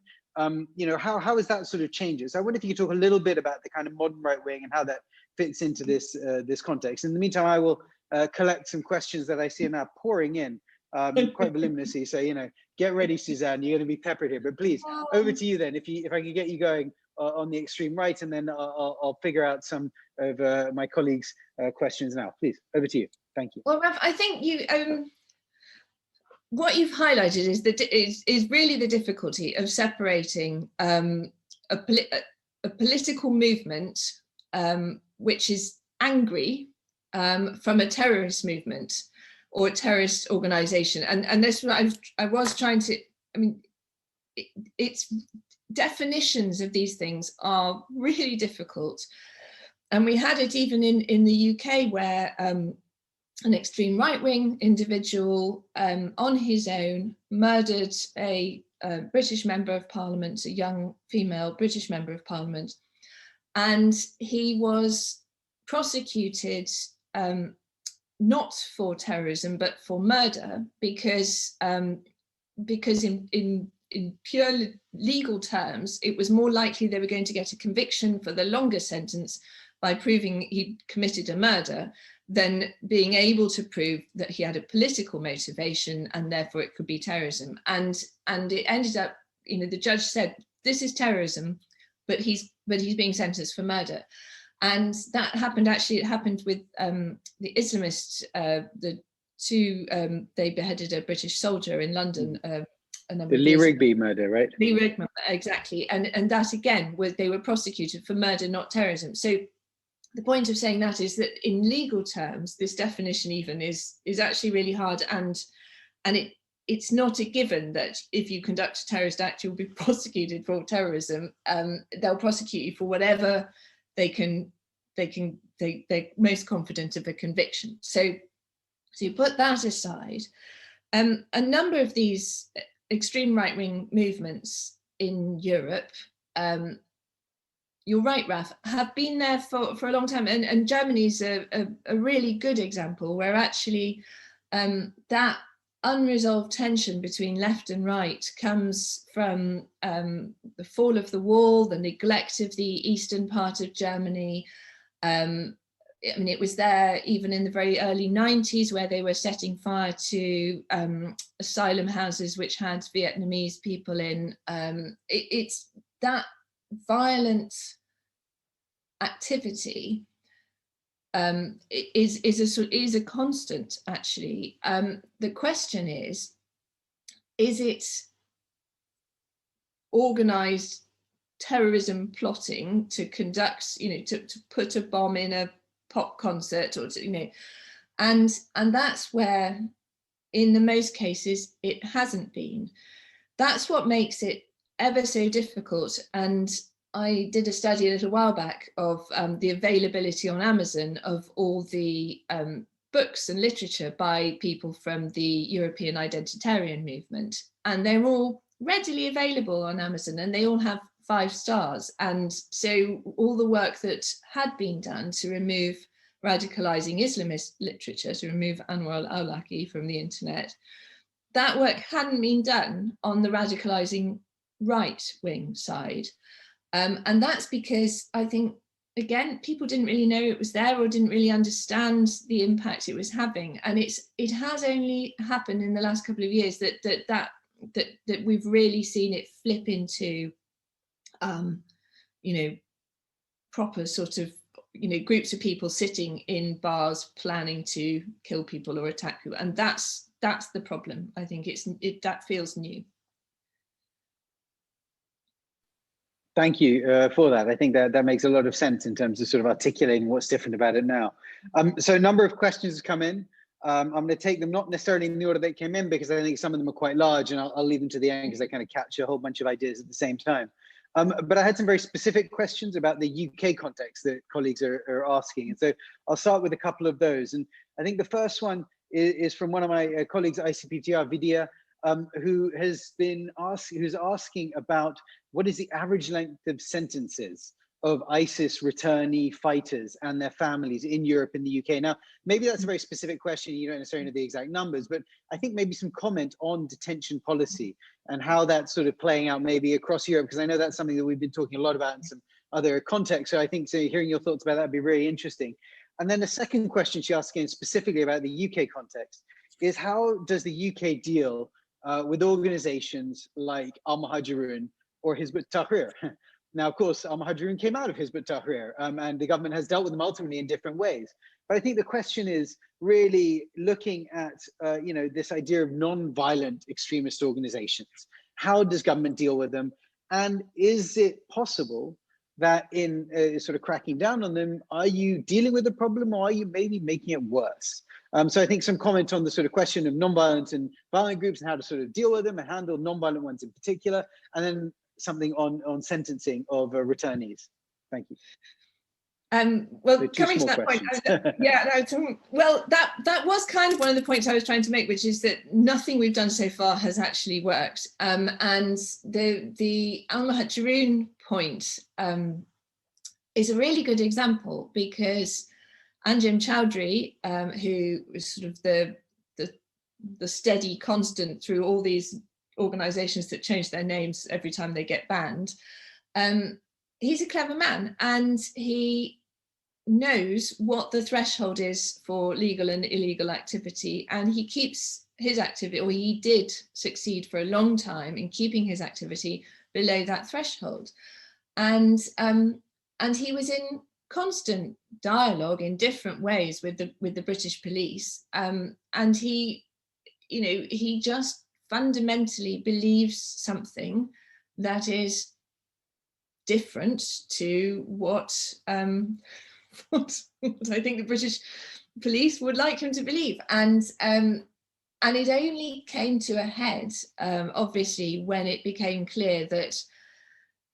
you know, how is that sort of changes? I wonder if you could talk a little bit about the kind of modern right wing and how that fits into this this context. In the meantime, I will collect some questions that I see now pouring in quite voluminously. So, you know, get ready, Suzanne, you're going to be peppered here. But please, over to you then, if I could get you going on the extreme right, and then I'll figure out some of my colleagues' questions now. Please, over to you. Thank you. Well, Ralph, I think you what you've highlighted is that is really the difficulty of separating a political movement which is angry from a terrorist movement or a terrorist organization, and that's what I was trying to. I mean, it's definitions of these things are really difficult, and we had it even in the UK where an extreme right-wing individual on his own murdered a British member of parliament, a young female British member of parliament, and he was prosecuted not for terrorism but for murder because in pure legal terms it was more likely they were going to get a conviction for the longer sentence by proving he committed a murder than being able to prove that he had a political motivation and therefore it could be terrorism. And it ended up, you know, the judge said this is terrorism, but he's being sentenced for murder. And that happened, actually, it happened with the Islamists, the two, they beheaded a British soldier in London. The Lee Rigby murder, right? Lee Rigby, exactly. And that again, they were prosecuted for murder, not terrorism. So the point of saying that is that in legal terms, this definition even is actually really hard, and it's not a given that if you conduct a terrorist act, you'll be prosecuted for terrorism. They'll prosecute you for whatever they're most confident of a conviction. So you put that aside. A number of these extreme right-wing movements in Europe, you're right, Raf, have been there for a long time. And Germany's a really good example where actually that unresolved tension between left and right comes from the fall of the wall, the neglect of the eastern part of Germany. I mean, it was there even in the very early 90s where they were setting fire to asylum houses which had Vietnamese people in. It's that violent activity is a constant, actually. The question is it organized terrorism plotting to conduct, to put a bomb in a pop concert, or to, and that's where, in the most cases, it hasn't been. That's what makes it ever so difficult. And I did a study a little while back of the availability on Amazon of all the books and literature by people from the European Identitarian movement, and they're all readily available on Amazon, and they all have 5 stars. And so all the work that had been done to remove radicalizing Islamist literature, to remove Anwar al-Awlaki from the internet, that work hadn't been done on the radicalizing right-wing side. And that's because I think, again, people didn't really know it was there or didn't really understand the impact it was having. And it has only happened in the last couple of years that we've really seen it flip into proper sort of, groups of people sitting in bars planning to kill people or attack people. And that's the problem. I think that feels new. Thank you for that. I think that makes a lot of sense in terms of sort of articulating what's different about it now. So a number of questions have come in. I'm going to take them not necessarily in the order they came in, because I think some of them are quite large, and I'll leave them to the end because I kind of catch a whole bunch of ideas at the same time. But I had some very specific questions about the UK context that colleagues are asking. And so I'll start with a couple of those. And I think the first one is from one of my colleagues at ICPVTR, Vidya, who's asking about what is the average length of sentences of ISIS returnee fighters and their families in Europe and the UK. Now, maybe that's a very specific question. You don't necessarily know the exact numbers, but I think maybe some comment on detention policy and how that's sort of playing out maybe across Europe, because I know that's something that we've been talking a lot about in some other contexts. So I think hearing your thoughts about that would be really interesting. And then the second question she asked again specifically about the UK context is, how does the UK deal with organizations like Al-Muhajirun or Hizb ut-Tahrir? Now, of course, Al-Muhajirun came out of Hizb ut-Tahrir, and the government has dealt with them ultimately in different ways. But I think the question is really looking at, this idea of non-violent extremist organizations. How does government deal with them? And is it possible that in sort of cracking down on them, are you dealing with the problem, or are you maybe making it worse? So I think some comment on the sort of question of non-violent and violent groups and how to sort of deal with them and handle non-violent ones in particular, and then something on sentencing of returnees. Thank you. Well, coming to that point, that was kind of one of the points I was trying to make, which is that nothing we've done so far has actually worked. And the Al-Muhajirun point is a really good example, because Anjem Choudhury, who was sort of the steady constant through all these organizations that change their names every time they get banned, he's a clever man, and he knows what the threshold is for legal and illegal activity, and he keeps his activity, or he did succeed for a long time in keeping his activity below that threshold. And he was in constant dialogue in different ways with the British police, and he just fundamentally believes something that is different to what I think the British police would like him to believe. And it only came to a head, obviously, when it became clear that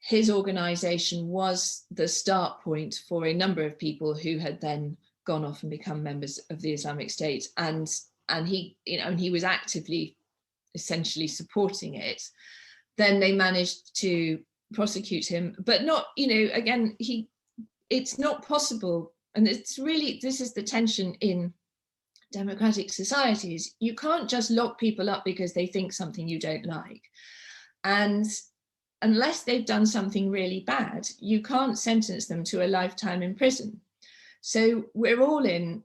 his organization was the start point for a number of people who had then gone off and become members of the Islamic State, and he was actively essentially supporting it. Then they managed to prosecute him, but not, again, it's not possible. And it's really, this is the tension in democratic societies, you can't just lock people up because they think something you don't like. And unless they've done something really bad, you can't sentence them to a lifetime in prison. So we're all in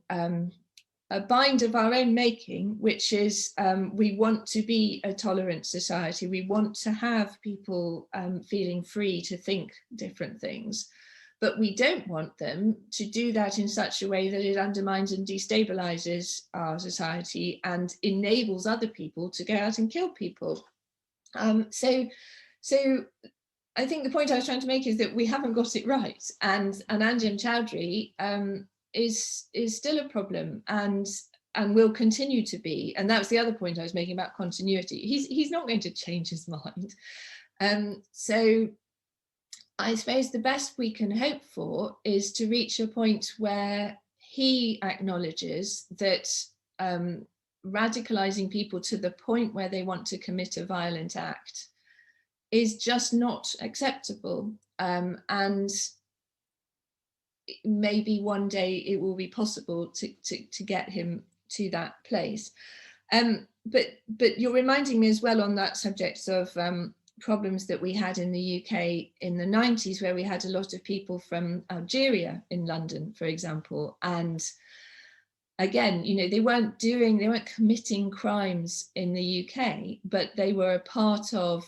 a bind of our own making, which is we want to be a tolerant society. We want to have people feeling free to think different things, but we don't want them to do that in such a way that it undermines and destabilizes our society and enables other people to go out and kill people. So I think the point I was trying to make is that we haven't got it right, and Anjem Choudary is still a problem and will continue to be. And that was the other point I was making about continuity. He's not going to change his mind. So I suppose the best we can hope for is to reach a point where he acknowledges that radicalizing people to the point where they want to commit a violent act is just not acceptable, and maybe one day it will be possible to get him to that place. But you're reminding me as well on that subject of problems that we had in the UK in the 90s, where we had a lot of people from Algeria in London, for example, and again, you know, they weren't committing crimes in the UK, but they were a part of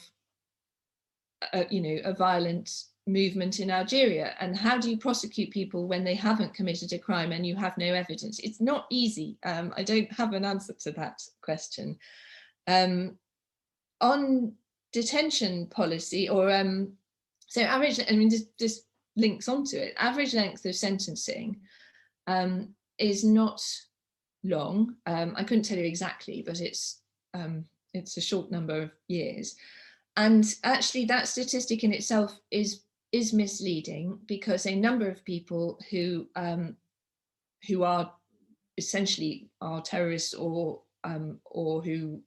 a violent movement in Algeria. And how do you prosecute people when they haven't committed a crime and you have no evidence? It's not easy. I don't have an answer to that question. On detention policy, or so average, I mean, this links onto it. Average length of sentencing is not long. I couldn't tell you exactly, but it's a short number of years. And actually that statistic in itself is misleading, because a number of people who are essentially terrorists or who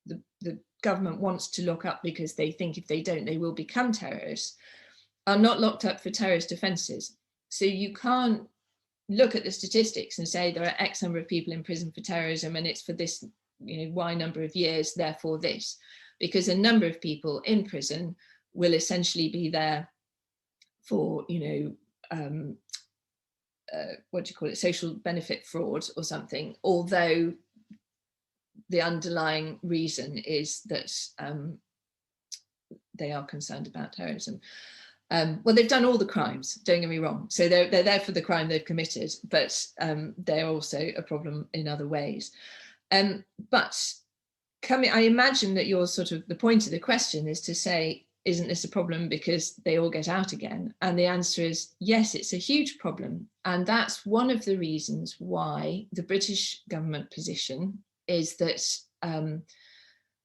the government wants to lock up because they think if they don't, they will become terrorists, are not locked up for terrorist offences. So you can't look at the statistics and say there are X number of people in prison for terrorism and it's for this, Y number of years, therefore this. Because a number of people in prison will essentially be there for, social benefit fraud or something, although the underlying reason is that they are concerned about terrorism. Well, they've done all the crimes, don't get me wrong. So they're there for the crime they've committed, but they're also a problem in other ways. But I imagine that the point of the question is to say, isn't this a problem because they all get out again? And the answer is yes, it's a huge problem. And that's one of the reasons why the British government position is that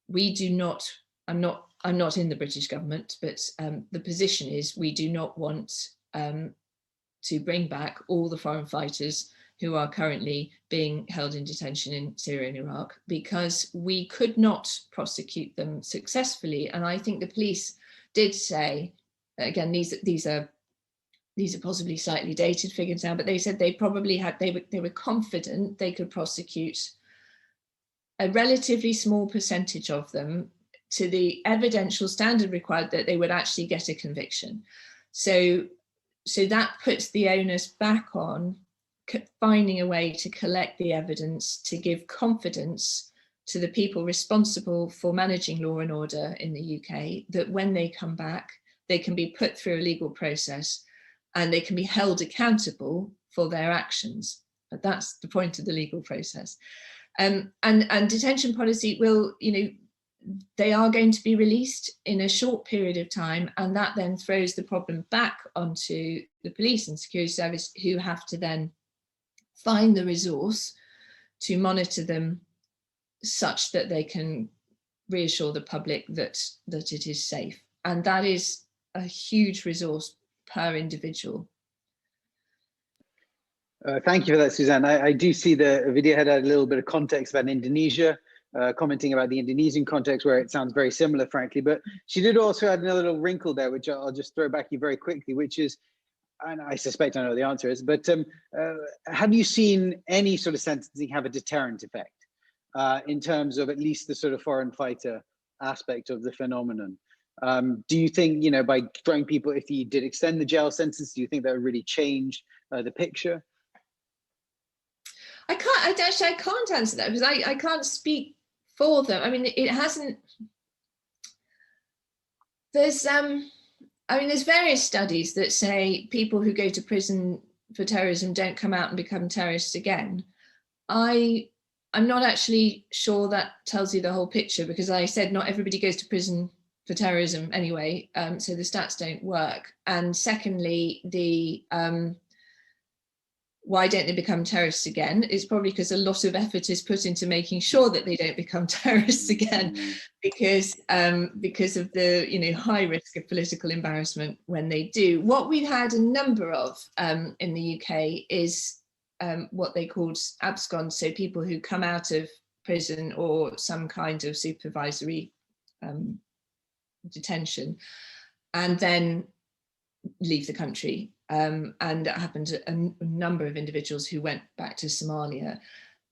we do not, I'm not in the British government, but the position is we do not want to bring back all the foreign fighters who are currently being held in detention in Syria and Iraq, because we could not prosecute them successfully. And I think the police did say, again, these are possibly slightly dated figures now, but they said they probably had, they were confident they could prosecute a relatively small percentage of them to the evidential standard required that they would actually get a conviction. So that puts the onus back on finding a way to collect the evidence to give confidence to the people responsible for managing law and order in the UK, that when they come back, they can be put through a legal process and they can be held accountable for their actions. But that's the point of the legal process. And detention policy will, they are going to be released in a short period of time, and that then throws the problem back onto the police and security service, who have to then find the resource to monitor them such that they can reassure the public that it is safe. And that is a huge resource per individual. Thank you for that, Suzanne. I do see the video had a little bit of context about Indonesia, commenting about the Indonesian context where it sounds very similar, frankly, but she did also add another little wrinkle there, which I'll just throw back at you very quickly, which is and I suspect I know the answer is, but have you seen any sort of sentencing have a deterrent effect in terms of at least the sort of foreign fighter aspect of the phenomenon? Do you think, you know, by throwing people, if you did extend the jail sentence, do you think that would really change the picture? I can't answer that because I can't speak for them. I mean, it hasn't. There's there's various studies that say people who go to prison for terrorism don't come out and become terrorists again. I'm not actually sure that tells you the whole picture, because I said not everybody goes to prison for terrorism anyway, so the stats don't work. And secondly, the why don't they become terrorists again? It's probably because a lot of effort is put into making sure that they don't become terrorists again, because of the high risk of political embarrassment when they do. What we've had a number of in the UK is what they called abscons, so people who come out of prison or some kind of supervisory detention and then leave the country. And that happened to a number of individuals who went back to Somalia.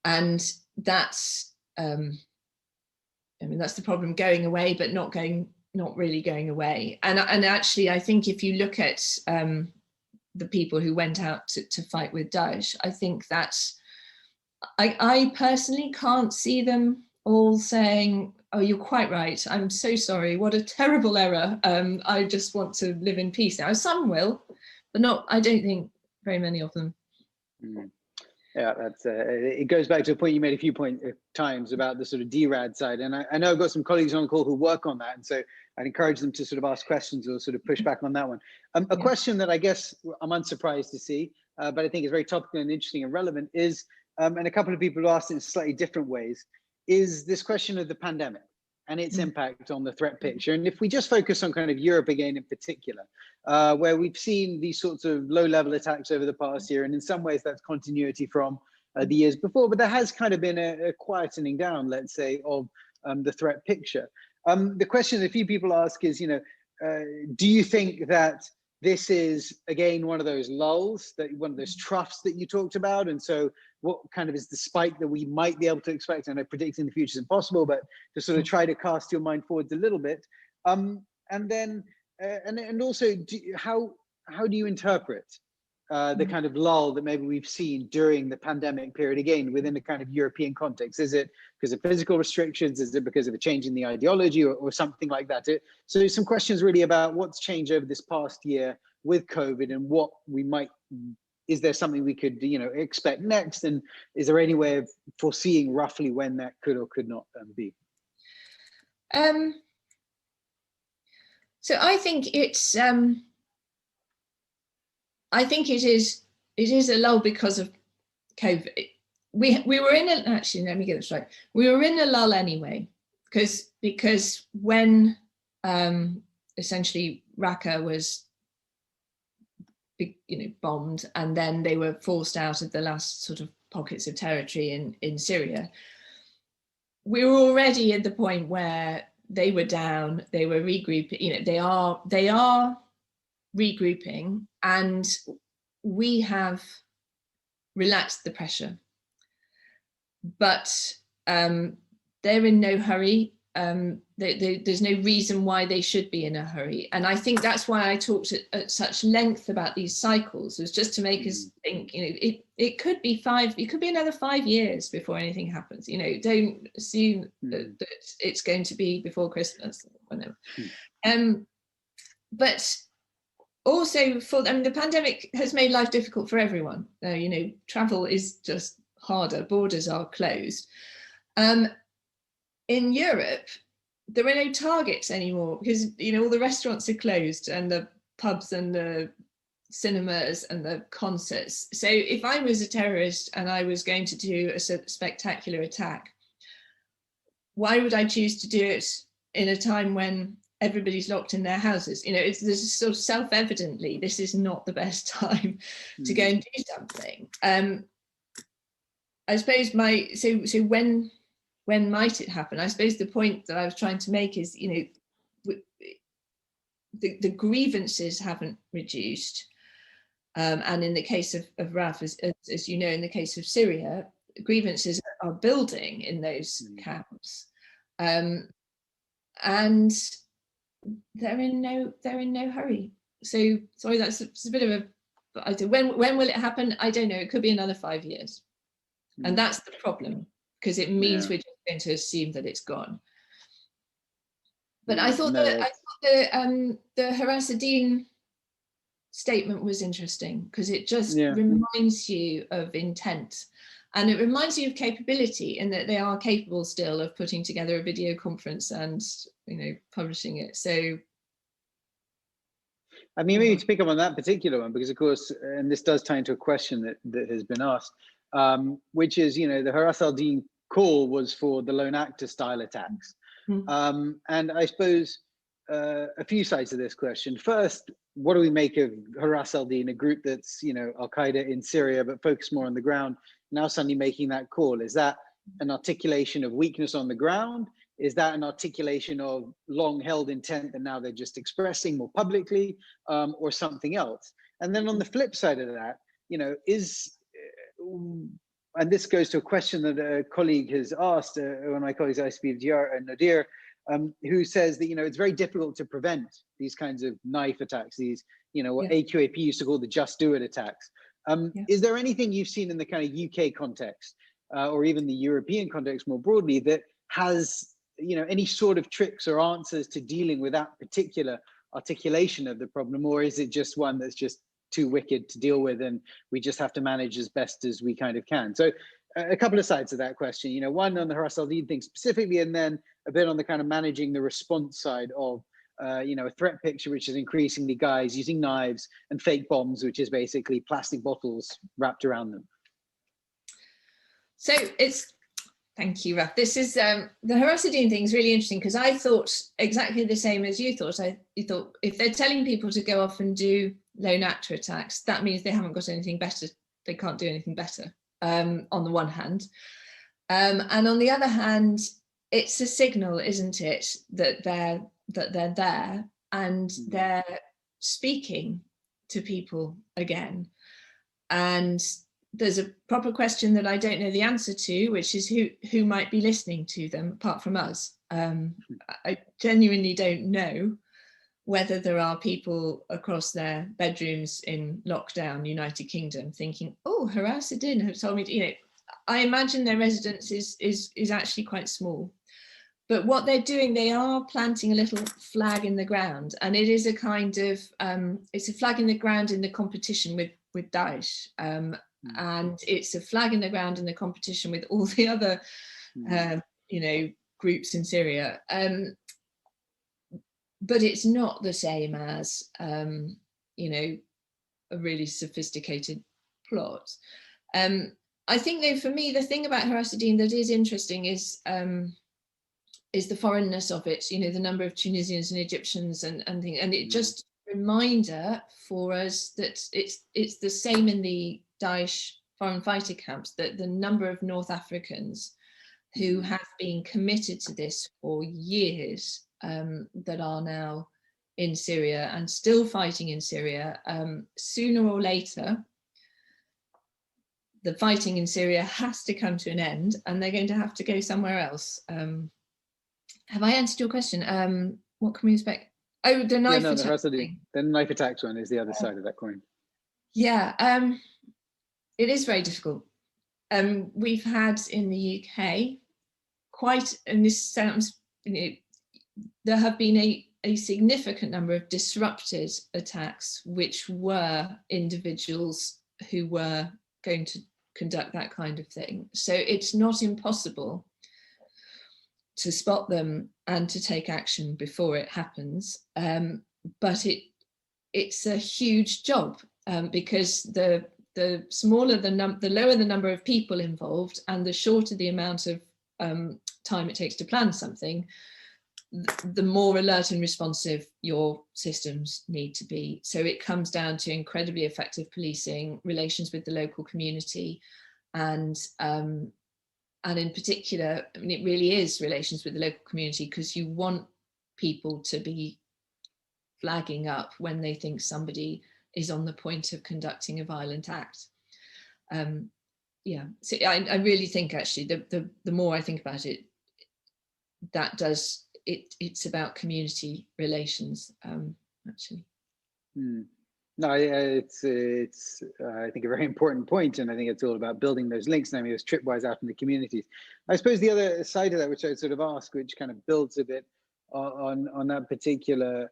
And that's, that's the problem, going away, but not really going away. And actually, I think if you look at the people who went out to fight with Daesh, I think that's, I personally can't see them all saying, oh, you're quite right, I'm so sorry, what a terrible error, I just want to live in peace now. Some will, but I don't think very many of them. Yeah, that's it goes back to a point you made a few times about the sort of DRAD side, and I know I've got some colleagues on the call who work on that, and so I'd encourage them to sort of ask questions or sort of push back on that one. A question that I guess I'm unsurprised to see, but I think is very topical and interesting and relevant is, and a couple of people asked it in slightly different ways, is this question of the pandemic and its impact on the threat picture. And if we just focus on kind of Europe again in particular, where we've seen these sorts of low-level attacks over the past year, and in some ways that's continuity from the years before, but there has kind of been a quietening down, let's say, of the threat picture. The question that a few people ask is, do you think that this is, again, one of those lulls, one of those troughs that you talked about? And so what kind of is the spike that we might be able to expect? I know predicting the future is impossible, but to sort of try to cast your mind forwards a little bit. And then, and also, how do you interpret the kind of lull that maybe we've seen during the pandemic period, again, within a kind of European context? Is it because of physical restrictions? Is it because of a change in the ideology or something like that? So some questions really about what's changed over this past year with COVID, and what we might, is there something we could, expect next? And is there any way of foreseeing roughly when that could or could not be? So I think it's, I think it is a lull because of COVID. We were in a, actually, let me get this right. We were in a lull anyway, because when essentially Raqqa was bombed, and then they were forced out of the last sort of pockets of territory in Syria, we were already at the point where they were down, they were regrouping, they are regrouping, and we have relaxed the pressure, but they're in no hurry. There's no reason why they should be in a hurry. And I think that's why I talked at such length about these cycles, was just to make us think, it could be another 5 years before anything happens. Don't assume that it's going to be before Christmas or whenever. But also, the pandemic has made life difficult for everyone. Travel is just harder, borders are closed. In Europe, there are no targets anymore, because all the restaurants are closed, and the pubs and the cinemas and the concerts. So if I was a terrorist and I was going to do a spectacular attack, why would I choose to do it in a time when everybody's locked in their houses? This is sort of self-evidently, this is not the best time to go and do something. I suppose so when might it happen? I suppose the point that I was trying to make is, the grievances haven't reduced. And in the case of Raf, as you know, in the case of Syria, grievances are building in those camps, and they're in no hurry. So sorry, that's a bit of a. When will it happen? I don't know. It could be another 5 years, and that's the problem, because it means we're just going to assume that it's gone. But I thought the Haras ad-Din statement was interesting, because it just reminds you of intent, and it reminds you of capability, in that they are capable still of putting together a video conference and, you know, publishing it. So I mean, maybe to pick up on that particular one, because of course, and this does tie into a question that has been asked, which is, you know, the Haras ad-Din call was for the lone actor style attacks. And I suppose a few sides of this question. First, what do we make of Haras ad-Din, a group that's, you know, Al-Qaeda in Syria, but focused more on the ground, now suddenly making that call? Is that an articulation of weakness on the ground? Is that an articulation of long-held intent that now they're just expressing more publicly, or something else? And then on the flip side of that, you know, and this goes to a question that a colleague has asked, one of my colleagues, ICPVTR, and Nadir, who says that, you know, it's very difficult to prevent these kinds of knife attacks, these, you know, what AQAP used to call the just do it attacks. Is there anything you've seen in the kind of UK context, or even the European context more broadly, that has, you know, any sort of tricks or answers to dealing with that particular articulation of the problem? Or is it just one that's just too wicked to deal with, and we just have to manage as best as we kind of can? So a couple of sides of that question, you know, one on the Haras ad-Din thing specifically, and then a bit on the kind of managing the response side of, you know, a threat picture, which is increasingly guys using knives and fake bombs, which is basically plastic bottles wrapped around them. So thank you, Raf. This is the Haras ad-Din thing is really interesting, because I thought exactly the same as you thought. You thought if they're telling people to go off and do lone actor attacks, that means they haven't got anything better. They can't do anything better, on the one hand. And on the other hand, it's a signal, isn't it, that they're there and they're speaking to people again. And there's a proper question that I don't know the answer to, which is who might be listening to them apart from us. I genuinely don't know whether there are people across their bedrooms in lockdown, United Kingdom, thinking, oh, Haras ad-Din have told me to, you know, I imagine their residence is actually quite small. But what they're doing, they are planting a little flag in the ground, and it is a kind of, it's a flag in the ground in the competition with Daesh. And it's a flag in the ground in the competition with all the other, you know, groups in Syria. But it's not the same as, you know, a really sophisticated plot. I think, though, for me, the thing about Haras ad-Din that is interesting is the foreignness of it. You know, the number of Tunisians and Egyptians and things, and it just reminder for us that it's the same in the Daesh foreign fighter camps, that the number of North Africans who have been committed to this for years, that are now in Syria and still fighting in Syria, sooner or later, the fighting in Syria has to come to an end, and they're going to have to go somewhere else. Have I answered your question? What can we expect? Oh, the knife attack. The knife attacks one is the other side of that coin. Yeah, it is very difficult. We've had in the UK quite, and this sounds, you know, there have been a significant number of disrupted attacks, which were individuals who were going to conduct that kind of thing. So it's not impossible to spot them and to take action before it happens. But it's a huge job, because the smaller the lower the number of people involved, and the shorter the amount of time it takes to plan something, the more alert and responsive your systems need to be. So it comes down to incredibly effective policing, relations with the local community, and in particular, I mean, it really is relations with the local community, because you want people to be flagging up when they think somebody is on the point of conducting a violent act. Yeah, so I really think actually the more I think about it, it's about community relations, actually. No, it's I think a very important point, and I think it's all about building those links. And I mean, those tripwires out in the communities. I suppose the other side of that, which I would sort of ask, which kind of builds a bit on that particular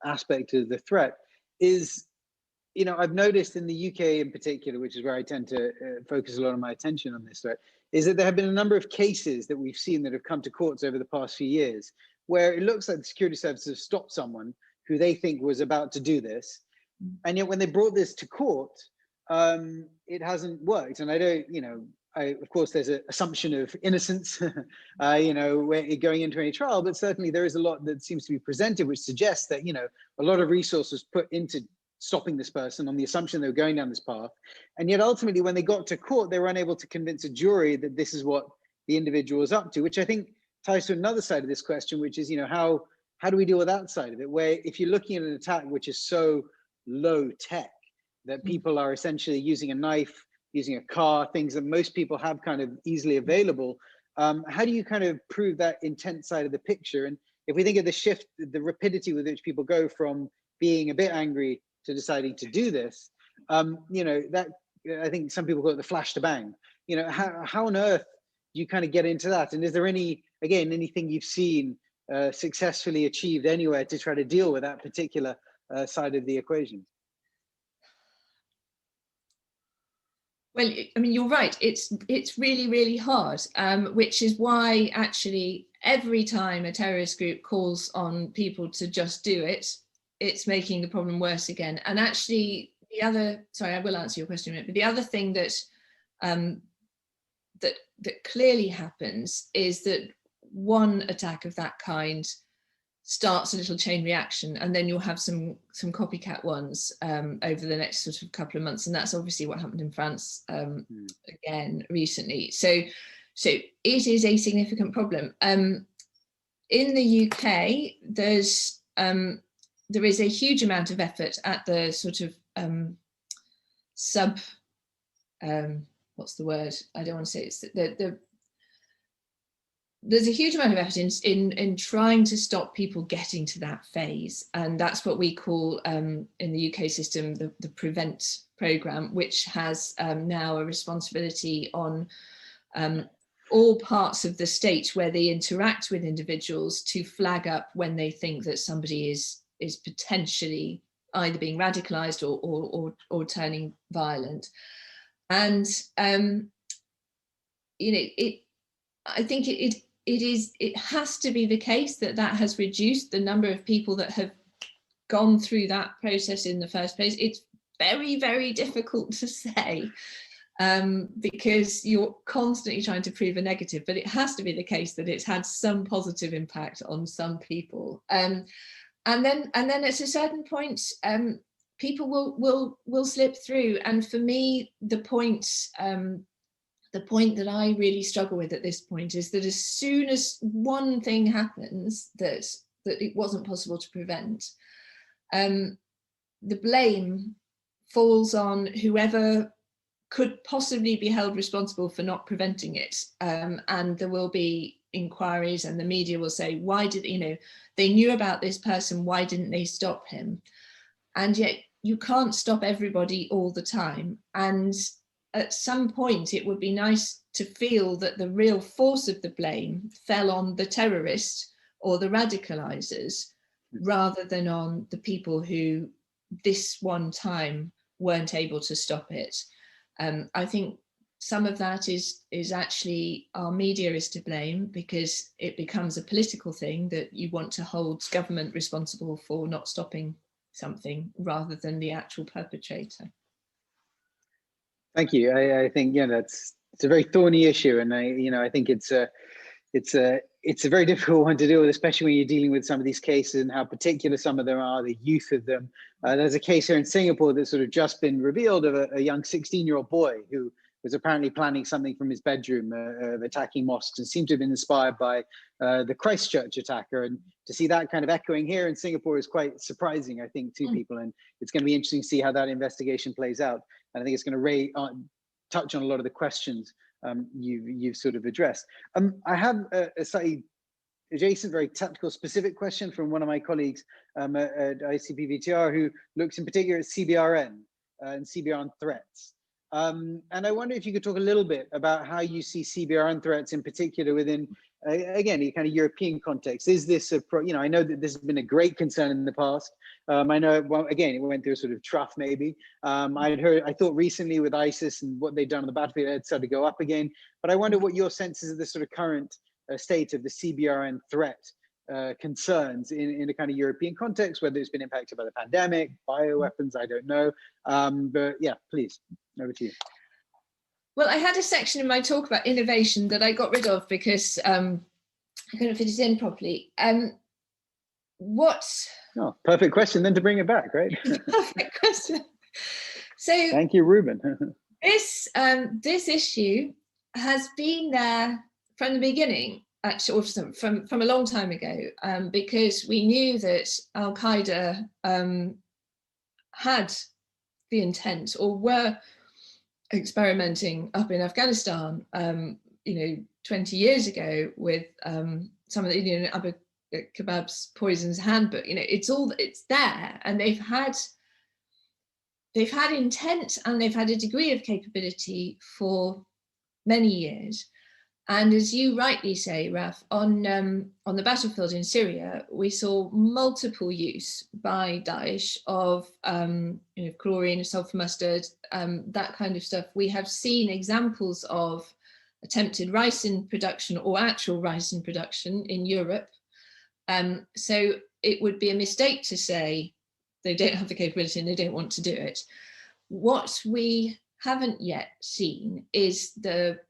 aspect of the threat, is, you know, I've noticed in the UK in particular, which is where I tend to focus a lot of my attention on this threat, is that there have been a number of cases that we've seen that have come to courts over the past few years, where it looks like the security services have stopped someone who they think was about to do this. And yet when they brought this to court, it hasn't worked. And I don't, you know, of course, there's an assumption of innocence, you know, going into any trial, but certainly there is a lot that seems to be presented, which suggests that, you know, a lot of resources put into stopping this person on the assumption they were going down this path. And yet ultimately, when they got to court, they were unable to convince a jury that this is what the individual was up to, which I think ties to another side of this question, which is, you know, how do we deal with that side of it? Where if you're looking at an attack which is so low tech that people are essentially using a knife, using a car, things that most people have kind of easily available, how do you kind of prove that intent side of the picture? And if we think of the shift, the rapidity with which people go from being a bit angry to deciding to do this, you know, that I think some people call it the flash to bang. You know, how on earth do you kind of get into that? And is there anything you've seen successfully achieved anywhere to try to deal with that particular side of the equation? Well, I mean, you're right. It's really, really hard, which is why actually every time a terrorist group calls on people to just do it, it's making the problem worse again. And actually, sorry, I will answer your question in a minute, but the other thing that that clearly happens is that one attack of that kind starts a little chain reaction, and then you'll have some copycat ones over the next sort of couple of months, and that's obviously what happened in France again recently. So it is a significant problem. In the UK, there is a huge amount of effort at the sort of what's the word? I don't want to say it's there's a huge amount of effort in trying to stop people getting to that phase. And that's what we call in the UK system, the PREVENT programme, which has now a responsibility on all parts of the state where they interact with individuals to flag up when they think that somebody is potentially either being radicalised or turning violent. And you know, I think it has to be the case that has reduced the number of people that have gone through that process in the first place. It's very, very difficult to say because you're constantly trying to prove a negative, but it has to be the case that it's had some positive impact on some people. And then at a certain point, people will slip through. And for me, the point that I really struggle with at this point is that as soon as one thing happens that it wasn't possible to prevent, the blame falls on whoever could possibly be held responsible for not preventing it. And there will be inquiries, and the media will say, why did, you know, they knew about this person, why didn't they stop him? And yet you can't stop everybody all the time. And at some point, it would be nice to feel that the real force of the blame fell on the terrorist or the radicalizers, rather than on the people who this one time weren't able to stop it. I think some of that is actually our media is to blame, because it becomes a political thing that you want to hold government responsible for not stopping something rather than the actual perpetrator. Thank you. I think, yeah, it's a very thorny issue, and I think it's a very difficult one to deal with, especially when you're dealing with some of these cases and how particular some of them are, the youth of them. There's a case here in Singapore that's sort of just been revealed of a young 16-year-old boy who was apparently planning something from his bedroom of attacking mosques, and seemed to have been inspired by the Christchurch attacker. And to see that kind of echoing here in Singapore is quite surprising, I think, to people. And it's going to be interesting to see how that investigation plays out. And I think it's going to touch on a lot of the questions you've sort of addressed. I have a slightly adjacent, very tactical, specific question from one of my colleagues at ICPVTR, who looks in particular at CBRN and CBRN threats. And I wonder if you could talk a little bit about how you see CBRN threats in particular within, again, a kind of European context. Is this I know that this has been a great concern in the past. I know, well, again, it went through a sort of trough maybe. I thought recently with ISIS and what they've done on the battlefield, it started to go up again. But I wonder what your sense is of the sort of current state of the CBRN threat concerns in a kind of European context, whether it's been impacted by the pandemic, bioweapons, I don't know. But yeah, please, over to you. Well, I had a section in my talk about innovation that I got rid of because I couldn't fit it in properly. Oh, perfect question then to bring it back, right? Perfect question. So thank you, Ruben. this issue has been there from the beginning, actually, or from a long time ago, because we knew that Al Qaeda had the intent, or were experimenting up in Afghanistan, 20 years ago with some of the, Abu Kebab's poisons handbook. It's there, and they've had intent, and they've had a degree of capability for many years. And as you rightly say, Raf, on the battlefield in Syria, we saw multiple use by Daesh of chlorine, sulfur mustard, that kind of stuff. We have seen examples of attempted ricin production or actual ricin production in Europe. So it would be a mistake to say they don't have the capability and they don't want to do it. What we haven't yet seen is the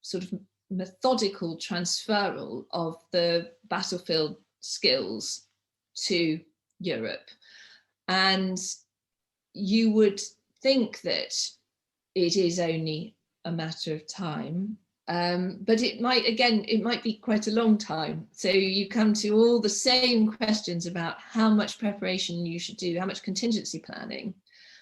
sort of methodical transferal of the battlefield skills to Europe. And you would think that it is only a matter of time, but it might be quite a long time. So you come to all the same questions about how much preparation you should do, how much contingency planning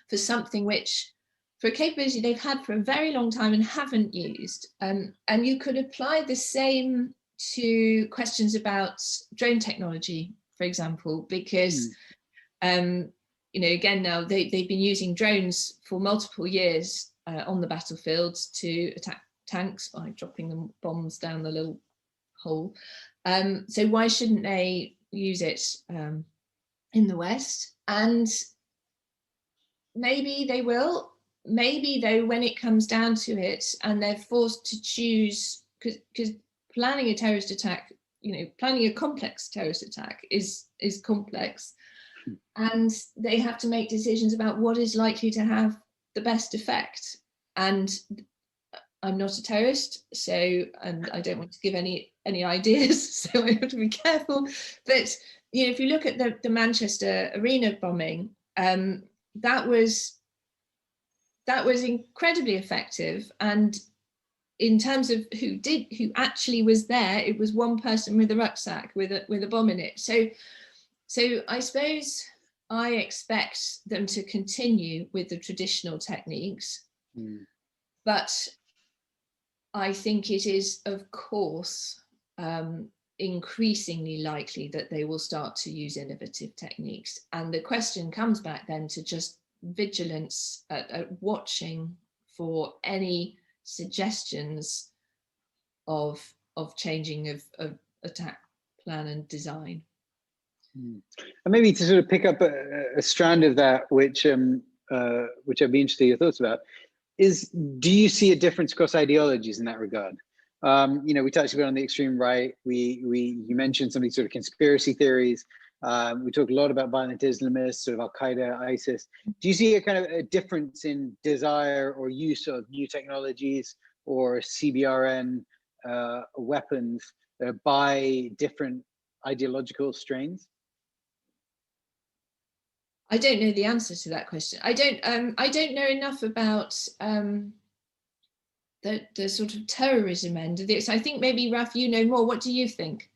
for something which, for a capability they've had for a very long time and haven't used. And you could apply the same to questions about drone technology, for example, because, again, now they've been using drones for multiple years on the battlefield to attack tanks by dropping them bombs down the little hole. So why shouldn't they use it in the West? And maybe they will. Maybe though, when it comes down to it and they're forced to choose, because planning a terrorist attack, planning a complex terrorist attack is complex, and they have to make decisions about what is likely to have the best effect. And I'm not a terrorist, and I don't want to give any ideas, so I have to be careful. But if you look at the Manchester arena bombing, that was incredibly effective. And in terms of who actually was there, it was one person with a rucksack with a bomb in it. So I suppose I expect them to continue with the traditional techniques, but I think it is, of course, increasingly likely that they will start to use innovative techniques. And the question comes back then to just vigilance at watching for any suggestions of changing of attack plan and design. And maybe to sort of pick up a strand of that, which I'd be interested in your thoughts about, is, do you see a difference across ideologies in that regard? We touched a bit on the extreme right. You mentioned some of these sort of conspiracy theories. We talk a lot about violent Islamists, sort of Al Qaeda, ISIS. Do you see a kind of a difference in desire or use of new technologies or CBRN weapons by different ideological strains? I don't know the answer to that question. I don't know enough about the sort of terrorism end of this. I think maybe, Raf, you know more. What do you think?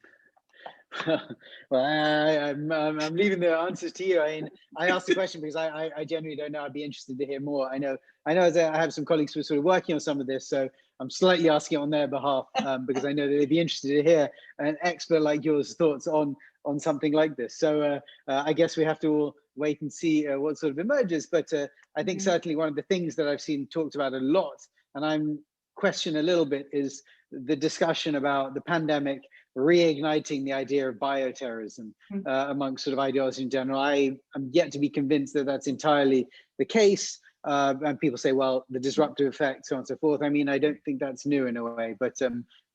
Well, I'm leaving the answers to you. I mean, I asked the question because I genuinely don't know. I'd be interested to hear more. I know as I have some colleagues who are sort of working on some of this, so I'm slightly asking on their behalf because I know that they'd be interested to hear an expert like yours thoughts on something like this. So I guess we have to all wait and see what sort of emerges. But I think certainly one of the things that I've seen talked about a lot, and I'm question a little bit, is the discussion about the pandemic reigniting the idea of bioterrorism amongst sort of ideology in general. I am yet to be convinced that that's entirely the case. And people say, well, the disruptive effect, so on and so forth. I mean, I don't think that's new in a way, but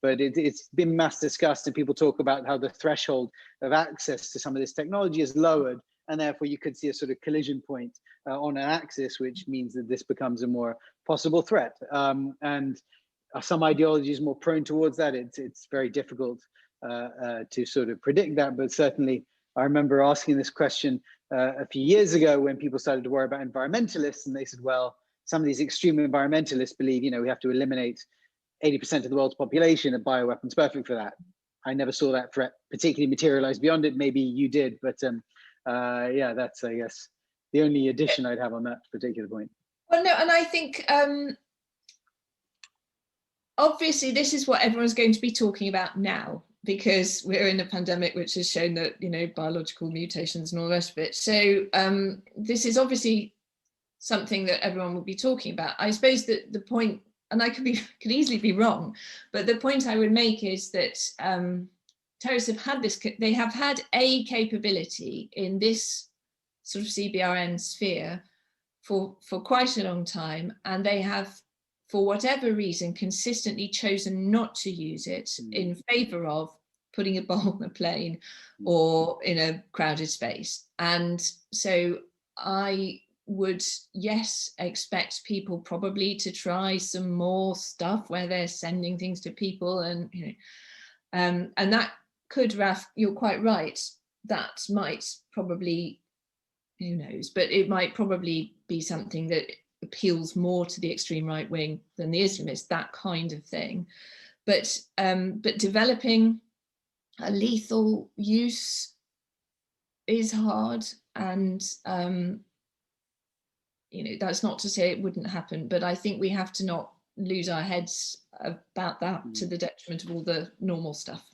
it's been mass discussed, and people talk about how the threshold of access to some of this technology is lowered, and therefore you could see a sort of collision point on an axis, which means that this becomes a more possible threat. And some ideologies more prone towards that. It's very difficult to sort of predict that, but certainly I remember asking this question a few years ago when people started to worry about environmentalists, and they said, well, some of these extreme environmentalists believe, you know, we have to eliminate 80% of the world's population, and bioweapons perfect for that. I never saw that threat particularly materialize beyond it. Maybe you did, but yeah, that's, I guess, the only addition I'd have on that particular point. Well, no, and I think obviously this is what everyone's going to be talking about now, because we're in a pandemic which has shown that, you know, biological mutations and all the rest of it. So this is obviously something that everyone will be talking about. I suppose that the point, and I could easily be wrong, but the point I would make is that terrorists have had this, they have had a capability in this sort of CBRN sphere for quite a long time, and they have, for whatever reason, consistently chosen not to use it in favor of putting a bomb on a plane or in a crowded space. And so I would, yes, expect people probably to try some more stuff where they're sending things to people, and you know, and that could, Raf, you're quite right, that might probably, who knows, but it might probably be something that appeals more to the extreme right wing than the Islamists, that kind of thing. But developing a lethal use is hard, and you know, that's not to say it wouldn't happen, but I think we have to not lose our heads about that to the detriment of all the normal stuff.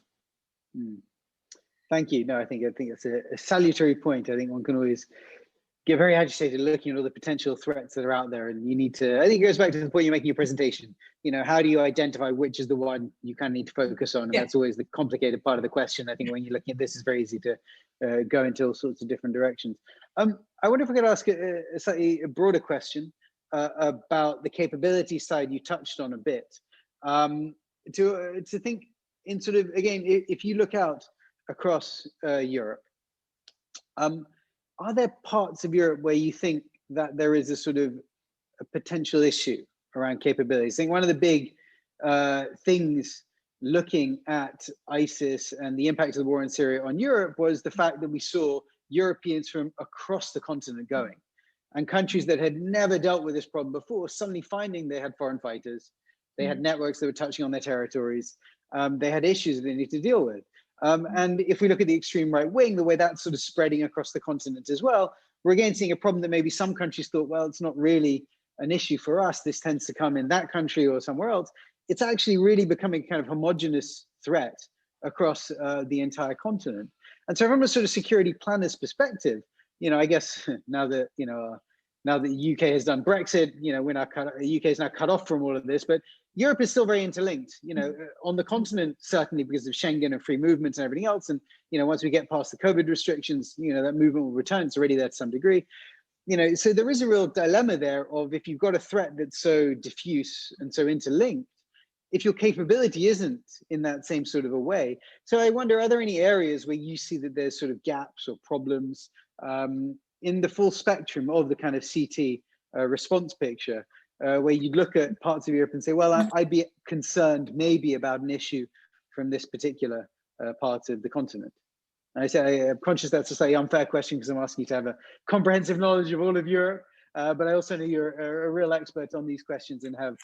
Thank you. No, I think it's a salutary point. I think one can always get very agitated looking at all the potential threats that are out there, and you need to, I think it goes back to the point you're making in your presentation, you know, how do you identify which is the one you kind of need to focus on? And that's always the complicated part of the question. I think when you're looking at this, it's very easy to go into all sorts of different directions. I wonder if I could ask a slightly broader question about the capability side you touched on a bit, to think in sort of, again, if you look out across Europe, are there parts of Europe where you think that there is a sort of a potential issue around capabilities? I think one of the big things looking at ISIS and the impact of the war in Syria on Europe was the fact that we saw Europeans from across the continent going, and countries that had never dealt with this problem before suddenly finding they had foreign fighters, they had networks that were touching on their territories, they had issues that they need to deal with. And if we look at the extreme right wing, the way that's sort of spreading across the continent as well, we're again seeing a problem that maybe some countries thought, well, it's not really an issue for us, this tends to come in that country or somewhere else. It's actually really becoming a kind of homogenous threat across the entire continent. And so from a sort of security planner's perspective, you know, I guess now that, you know, now that the UK has done Brexit, you know, the UK is now cut off from all of this, but Europe is still very interlinked, you know, on the continent, certainly because of Schengen and free movement and everything else. And, you know, once we get past the COVID restrictions, you know, that movement will return. It's already there to some degree, you know, so there is a real dilemma there of, if you've got a threat that's so diffuse and so interlinked, if your capability isn't in that same sort of a way. So I wonder, are there any areas where you see that there's sort of gaps or problems in the full spectrum of the kind of CT response picture, where you'd look at parts of Europe and say, well, I'd be concerned maybe about an issue from this particular part of the continent? And I say, I'm conscious that's a slightly unfair question because I'm asking you to have a comprehensive knowledge of all of Europe. but I also know you're a real expert on these questions and have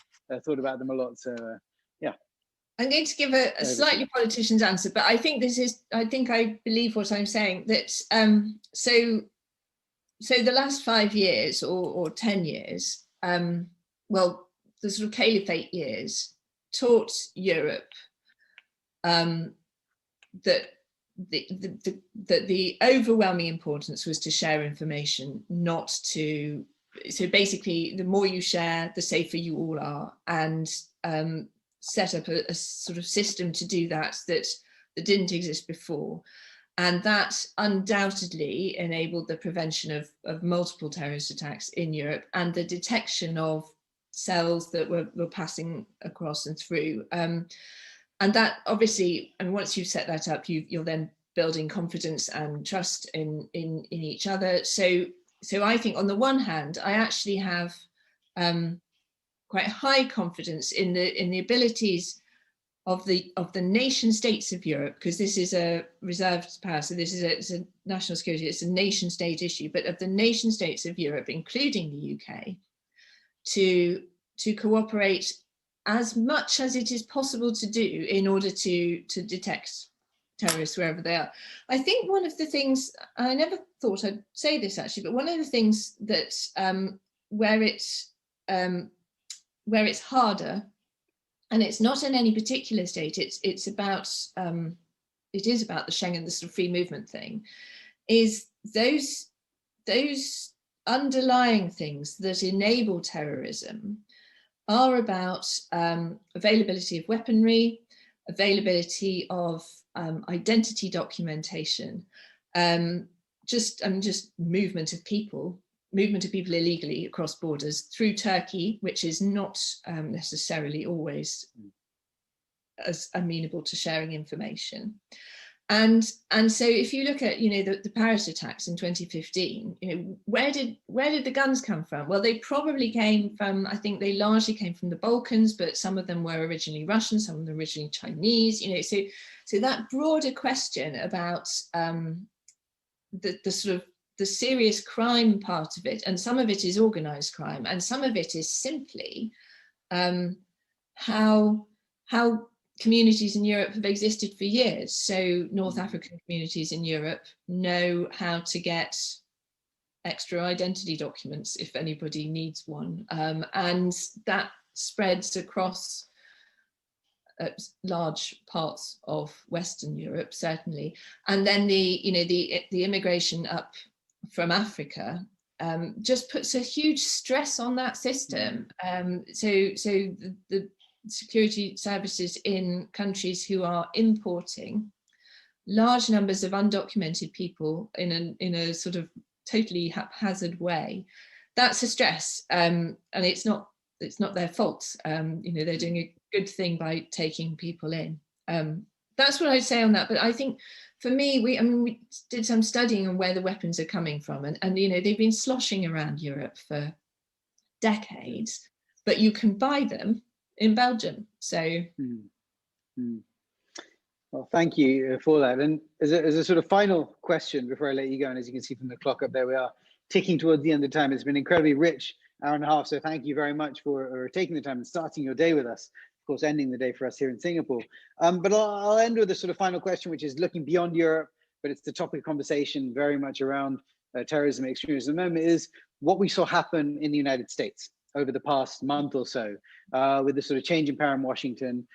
thought about them a lot. So yeah. I'm going to give a slightly politician's answer, but I think I believe what I'm saying, that so the last 5 years or 10 years, well, the sort of caliphate years taught Europe that the overwhelming importance was to share information, not to, so basically the more you share, the safer you all are, and set up a sort of system to do that didn't exist before. And that undoubtedly enabled the prevention of multiple terrorist attacks in Europe and the detection of cells that were passing across and through. And that obviously, and once you've set that up, you're then building confidence and trust in each other. So I think on the one hand, I actually have quite high confidence in the abilities of the nation states of Europe, because this is a reserved power, so it's a national security, it's a nation state issue, but of the nation states of Europe, including the UK, to cooperate as much as it is possible to do in order to detect terrorists wherever they are. I think one of the things, I never thought I'd say this actually, but one of the things that where it's harder, and it's not in any particular state, it's about it is about the Schengen, the sort of free movement thing, is those underlying things that enable terrorism are about availability of weaponry, availability of identity documentation, just movement of people illegally across borders through Turkey, which is not necessarily always as amenable to sharing information. And so if you look at, the Paris attacks in 2015, where did the guns come from? Well, they probably came from, I think they largely came from the Balkans, but some of them were originally Russian, some of them originally Chinese, so that broader question about the sort of the serious crime part of it, and some of it is organized crime, and some of it is simply how communities in Europe have existed for years. So North African communities in Europe know how to get extra identity documents if anybody needs one, and that spreads across large parts of Western Europe, certainly. And then the immigration up from Africa just puts a huge stress on that system. So the security services in countries who are importing large numbers of undocumented people in a sort of totally haphazard way, that's a stress, and it's not their fault. They're doing a good thing by taking people in. That's what I'd say on that. But I think for me, we did some studying on where the weapons are coming from, and they've been sloshing around Europe for decades, but you can buy them in Belgium. So well, thank you for that. And as a sort of final question before I let you go, and as you can see from the clock up there, we are ticking towards the end of time. It's been an incredibly rich hour and a half, so thank you very much for taking the time and starting your day with us, of course ending the day for us here in Singapore. But I'll end with a sort of final question, which is looking beyond Europe, but it's the topic of conversation very much around terrorism and extremism at the moment, is what we saw happen in the United States over the past month or so, with the sort of change in power in Washington,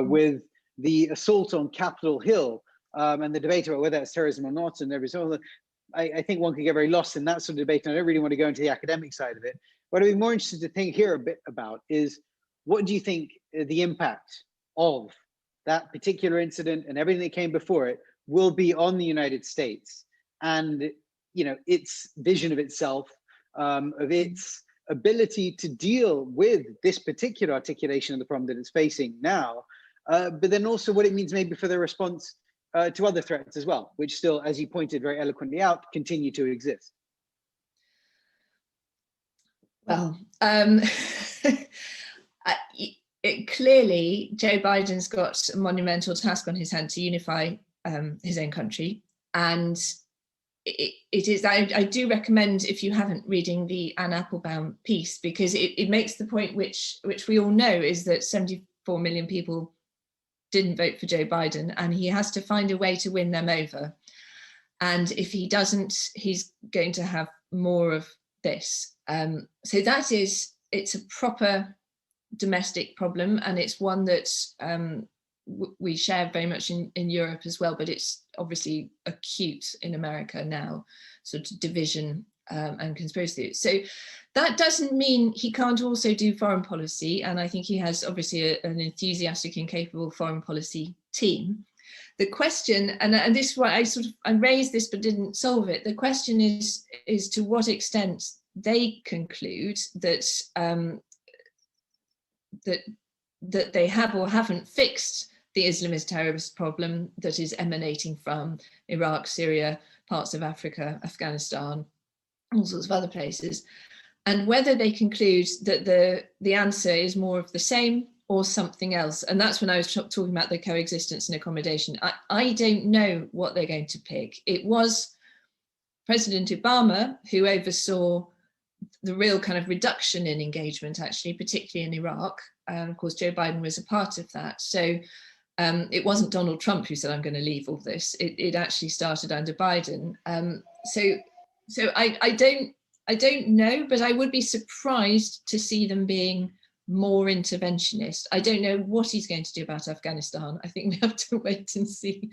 with the assault on Capitol Hill, and the debate about whether it's terrorism or not, and every sort of, I think one could get very lost in that sort of debate, and I don't really want to go into the academic side of it. What I'd be more interested to hear a bit about is, what do you think the impact of that particular incident and everything that came before it will be on the United States, and its vision of itself, of its ability to deal with this particular articulation of the problem that it's facing now, but then also what it means maybe for the response to other threats as well, which still, as you pointed very eloquently out, continue to exist. Well, clearly Joe Biden's got a monumental task on his hand to unify his own country, and it is, I do recommend, if you haven't, reading the Anne Applebaum piece, because it makes the point which we all know, is that 74 million people didn't vote for Joe Biden, and he has to find a way to win them over. And if he doesn't, he's going to have more of this. So that is, it's a proper domestic problem, and it's one that we share very much in Europe as well, but it's obviously acute in America now, sort of division and conspiracy. So that doesn't mean he can't also do foreign policy, and I think he has obviously an enthusiastic and capable foreign policy team. The question, and this is why I raised this but didn't solve it, the question is to what extent they conclude that that they have or haven't fixed the Islamist terrorist problem that is emanating from Iraq, Syria, parts of Africa, Afghanistan, all sorts of other places, and whether they conclude that the answer is more of the same or something else. And that's when I was talking about the coexistence and accommodation. I don't know what they're going to pick. It was President Obama who oversaw the real kind of reduction in engagement, actually, particularly in Iraq. And of course, Joe Biden was a part of that. So it wasn't Donald Trump who said, I'm going to leave all this. It actually started under Biden. So I don't know, but I would be surprised to see them being more interventionist. I don't know what he's going to do about Afghanistan. I think we have to wait and see.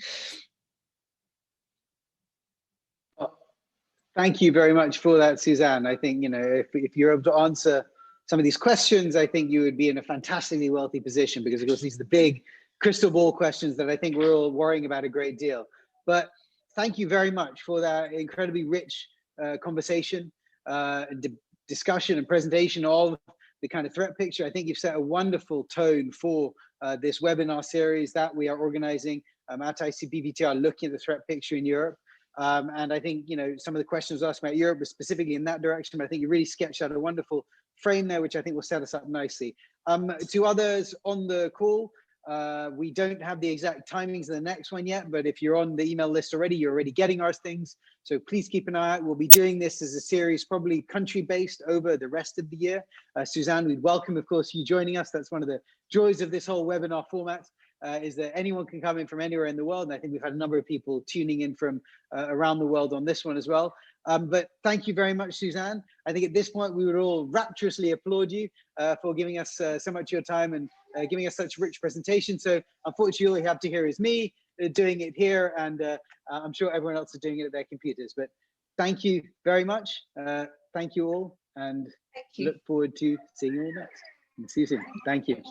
Thank you very much for that, Suzanne. I think, if you're able to answer some of these questions, I think you would be in a fantastically wealthy position, because of course these are the big crystal ball questions that I think we're all worrying about a great deal. But thank you very much for that incredibly rich conversation, discussion and presentation of the kind of threat picture. I think you've set a wonderful tone for this webinar series that we are organizing at ICPVTR, looking at the threat picture in Europe. And I think, some of the questions asked about Europe were specifically in that direction, but I think you really sketched out a wonderful frame there, which I think will set us up nicely. To others on the call, we don't have the exact timings of the next one yet, but if you're on the email list already, you're already getting our things. So please keep an eye out. We'll be doing this as a series, probably country-based over the rest of the year. Suzanne, we'd welcome, of course, you joining us. That's one of the joys of this whole webinar format. Is that anyone can come in from anywhere in the world. And I think we've had a number of people tuning in from around the world on this one as well. But thank you very much, Suzanne. I think at this point, we would all rapturously applaud you for giving us so much of your time and giving us such rich presentation. So unfortunately, all you have to hear is me doing it here. And I'm sure everyone else is doing it at their computers. But thank you very much. Thank you all. And look forward to seeing you all next. See you soon. Thank you.